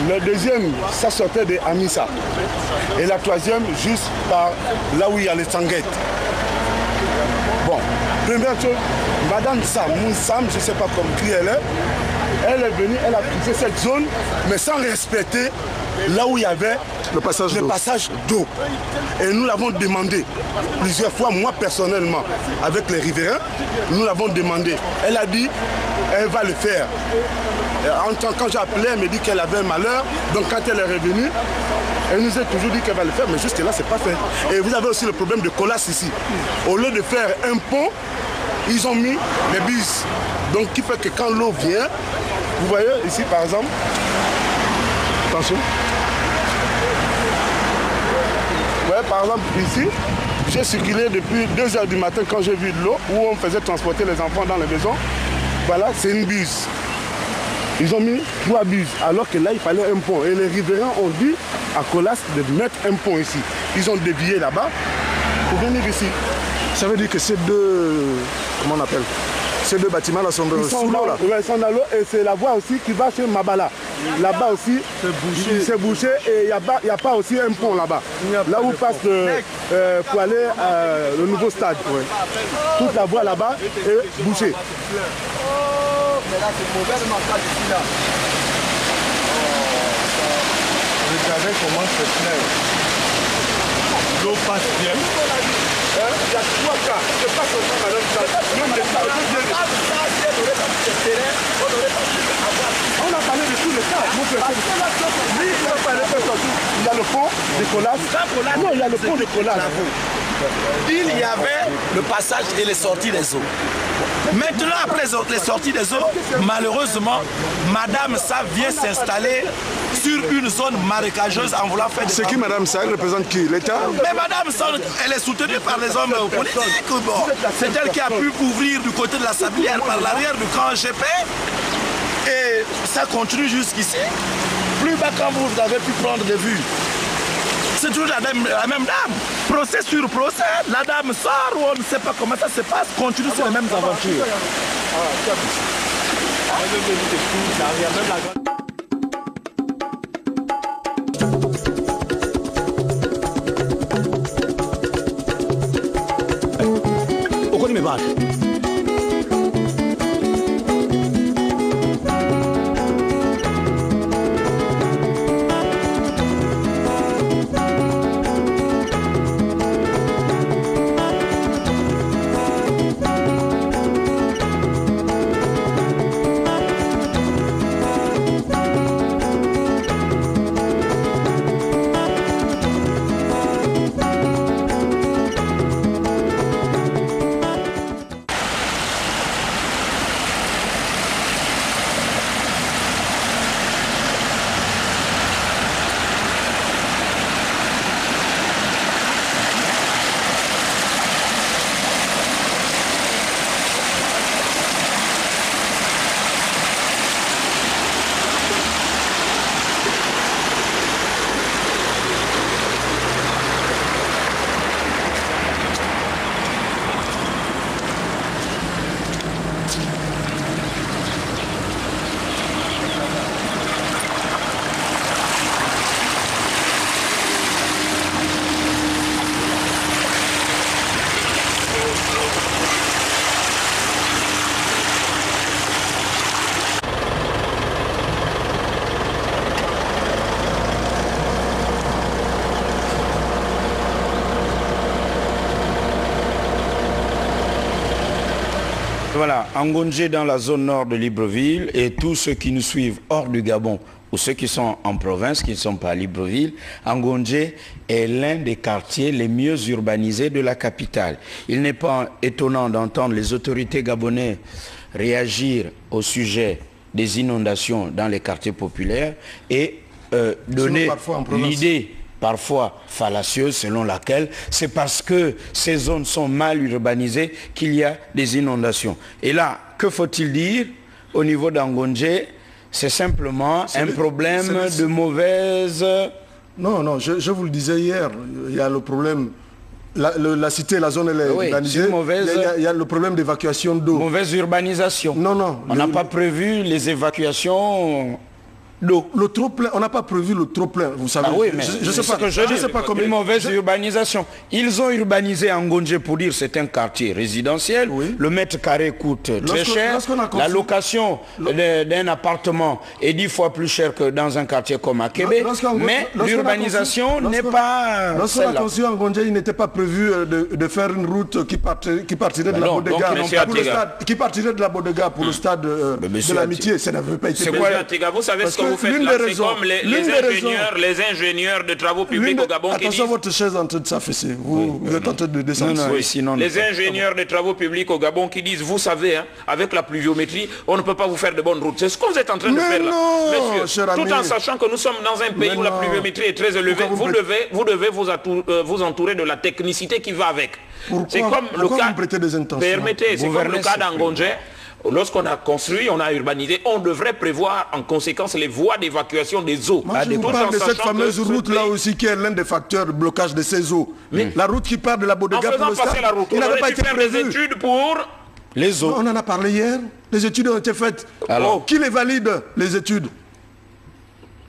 Le deuxième, ça sortait de Amissa. Et la troisième, juste par là où il y a les sanguettes. Bon, première chose, Madame Sam, je ne sais pas comme qui elle est venue, elle a fixé cette zone, mais sans respecter là où il y avait le passage d'eau. Et nous l'avons demandé plusieurs fois, moi personnellement, avec les riverains, nous l'avons demandé. Elle a dit, elle va le faire. Quand j'ai appelé, elle me dit qu'elle avait un malheur. Donc quand elle est revenue, elle nous a toujours dit qu'elle va le faire, mais jusque là, c'est pas fait. Et vous avez aussi le problème de Colas ici. Au lieu de faire un pont, ils ont mis les bises. Donc qui fait que quand l'eau vient, vous voyez ici par exemple, attention. Vous voyez par exemple ici, j'ai circulé depuis 2 h du matin quand j'ai vu de l'eau où on faisait transporter les enfants dans les maisons. Voilà, c'est une buse. Ils ont mis 3 buses, alors que là, il fallait un pont. Et les riverains ont dit à Colas de mettre un pont ici. Ils ont dévié là-bas pour venir ici. Ça veut dire que ces deux, comment on appelle, ces 2 bâtiments-là sont sous l'eau là. Oui, ils sont dans l'eau et c'est la voie aussi qui va chez Mabala. Là-bas aussi, c'est bouché et il n'y a pas aussi un pont là-bas. Là où passe pour aller le nouveau stade. Ouais. Toute la voie là-bas est bouchée. Mais là, c'est mauvais le manquage ici, là. Regardez comment c'est clair. L'eau passe bien. Il y a 3 cas. C'est pas seulement madame ça. Même les cas. On a parlé de tous les cas. Il y a le pont de Colas. Non, il y a le pont de Colas. Il y avait le passage et les sorties des eaux. Maintenant, après les sorties des eaux, malheureusement, Madame Sa vient s'installer sur une zone marécageuse en voulant faire des... C'est qui Madame Sa? Elle représente qui? L'État? Mais Madame Sa, elle est soutenue par les hommes politiques. Bon, c'est elle qui a pu ouvrir du côté de la Sablière par l'arrière du camp GP. Et ça continue jusqu'ici. Plus bas quand vous avez pu prendre des vues. C'est toujours la même dame. Procès sur procès, la dame sort ou on ne sait pas comment ça se passe, continue sur les mêmes aventures. Voilà, Ngondje dans la zone nord de Libreville et tous ceux qui nous suivent hors du Gabon ou ceux qui sont en province, qui ne sont pas à Libreville, Angondje est l'un des quartiers les mieux urbanisés de la capitale. Il n'est pas étonnant d'entendre les autorités gabonaises réagir au sujet des inondations dans les quartiers populaires et donner l'idée parfois fallacieuse selon laquelle c'est parce que ces zones sont mal urbanisées qu'il y a des inondations. Et là, que faut-il dire au niveau d'Angondje? C'est simplement un problème de mauvaise... Non, je vous le disais hier, il y a le problème... La cité, la zone, elle est urbanisée. Il y a le problème d'évacuation d'eau. Mauvaise urbanisation. Non. On n'a pas prévu les évacuations d'eau. Le trop-plein, on n'a pas prévu le trop-plein, vous savez. Ah oui, mais je ne sais pas comment... Une mauvaise urbanisation. Ils ont urbanisé Angondje pour dire c'est un quartier résidentiel. Oui. Le mètre carré coûte très cher. La location d'un appartement est 10 fois plus chère que dans un quartier comme Akébé. Mais l'urbanisation n'est pas... Lorsqu'on a conçu Angondje, il n'était pas prévu de faire une route qui partirait de la Bodega qui partirait de la Bodega pour le stade de l'amitié. Ça n'avait pas été... Vous savez ce que vous faites là, c'est comme les ingénieurs de travaux publics au Gabon qui disent... Attention, votre chaise en train de s'affaisser. Vous êtes en train de descendre. Les ingénieurs de travaux publics au Gabon qui disent, vous savez, hein, avec la pluviométrie, on ne peut pas vous faire de bonnes routes. C'est ce que vous êtes en train de faire là. Monsieur, tout en sachant que nous sommes dans un pays où la pluviométrie est très élevée, vous devez vous entourer de la technicité qui va avec. C'est comme le cas... Permettez, c'est comme le cas d'Angondje. Lorsqu'on a construit, on a urbanisé, on devrait prévoir en conséquence les voies d'évacuation des eaux. Moi, je vous parle de cette fameuse route-là aussi qui est l'un des facteurs de blocage de ces eaux. La route qui part de la Bodega pour le stade, il n'avait pas été prévu. Des études pour les eaux. On en a parlé hier. Les études ont été faites. Alors, qui les valide, les études?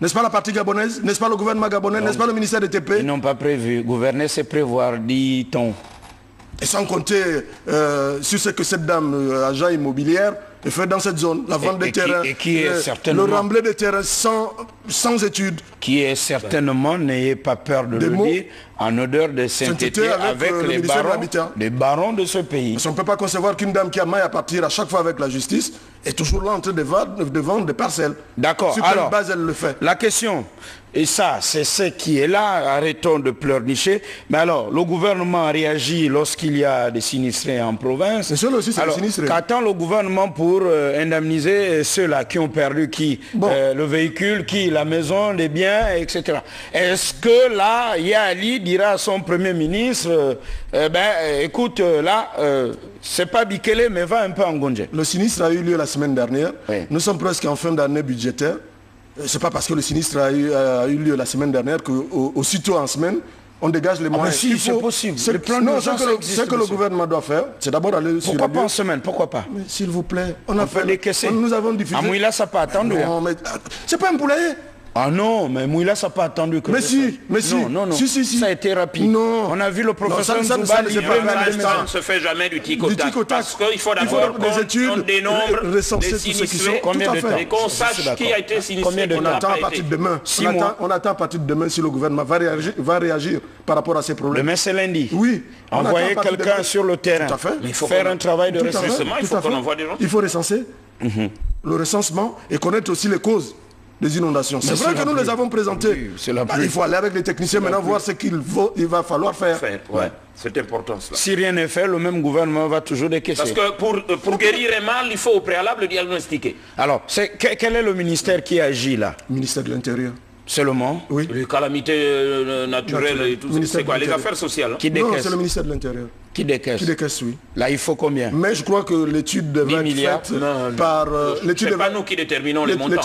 N'est-ce pas la partie gabonaise? N'est-ce pas le gouvernement gabonais? N'est-ce pas le ministère des TP? Ils n'ont pas prévu. Gouverner, c'est prévoir, dit-on. Et sans compter sur ce que cette dame, agent immobilière, fait dans cette zone, la vente des terrains, le remblai des terrains sans études. Qui est certainement, n'ayez pas peur de le dire, en odeur de sainteté avec les barons de ce pays. Parce qu'on ne peut pas concevoir qu'une dame qui a maille à partir à chaque fois avec la justice est toujours là en train de vendre des parcelles. D'accord. Sur quelle base elle le fait? La question, et ça c'est ce qui est là, arrêtons de pleurnicher, mais alors le gouvernement réagit lorsqu'il y a des sinistrés en province. Mais ceux-là aussi c'est des sinistrés. Qu'attend le gouvernement pour indemniser ceux-là qui ont perdu le véhicule, la maison, les biens, etc. Est-ce que là, Yali dira à son premier ministre, écoute, là, c'est pas Bikele, mais va un peu en Angondje. Le sinistre a eu lieu la semaine dernière. Oui. Nous sommes presque en fin d'année budgétaire. C'est pas parce que le sinistre a eu lieu la semaine dernière qu'aussitôt en semaine, on dégage les moyens. Si, c'est possible. Ce que le gouvernement doit faire, c'est d'abord aller sur Pourquoi pas en semaine? Pourquoi pas? Mais s'il vous plaît, on a fait décaisser. Nous avons diffusé. Ah, Mouila, ça n'a pas attendu. Non, mais c'est pas un poulailler. Ah non, mais Mouila, ça n'a pas attendu que... Mais si. Non. Si. Ça a été rapide. Non. On a vu le professeur Zoubani. Ça ne se fait jamais du tic-au-tac. Parce qu'il faut d'abord des études, qu'on dénombre recenser tous ceux qui sont... Combien de temps? Et qu'on sache qui a été sinistré. On attend à partir de demain. On attend à partir de demain si le gouvernement va réagir par rapport à ces problèmes. Demain, c'est lundi. Oui. Envoyer quelqu'un sur le terrain. Tout à fait. Faire un travail de recensement. Il faut qu'on envoie des gens. Il faut recenser le recensement et connaître aussi les causes des inondations. C'est vrai que nous les avons présentées. Il faut aller avec les techniciens maintenant voir ce qu'il va falloir faire. C'est important cela. Si rien n'est fait, le même gouvernement va toujours décaisser. Parce que pour guérir un mal, il faut au préalable diagnostiquer. Alors, quel est le ministère qui agit là? Le ministère de l'Intérieur. Seulement? Oui. Les calamités naturelles et tout ça. C'est quoi? Les affaires sociales. Qui décaisse? Non, c'est le ministère de l'Intérieur. Qui décaisse? Qui décaisse, oui. Là, il faut combien? Mais je crois que l'étude devrait être faite par... C'est pas nous qui déterminons les montants.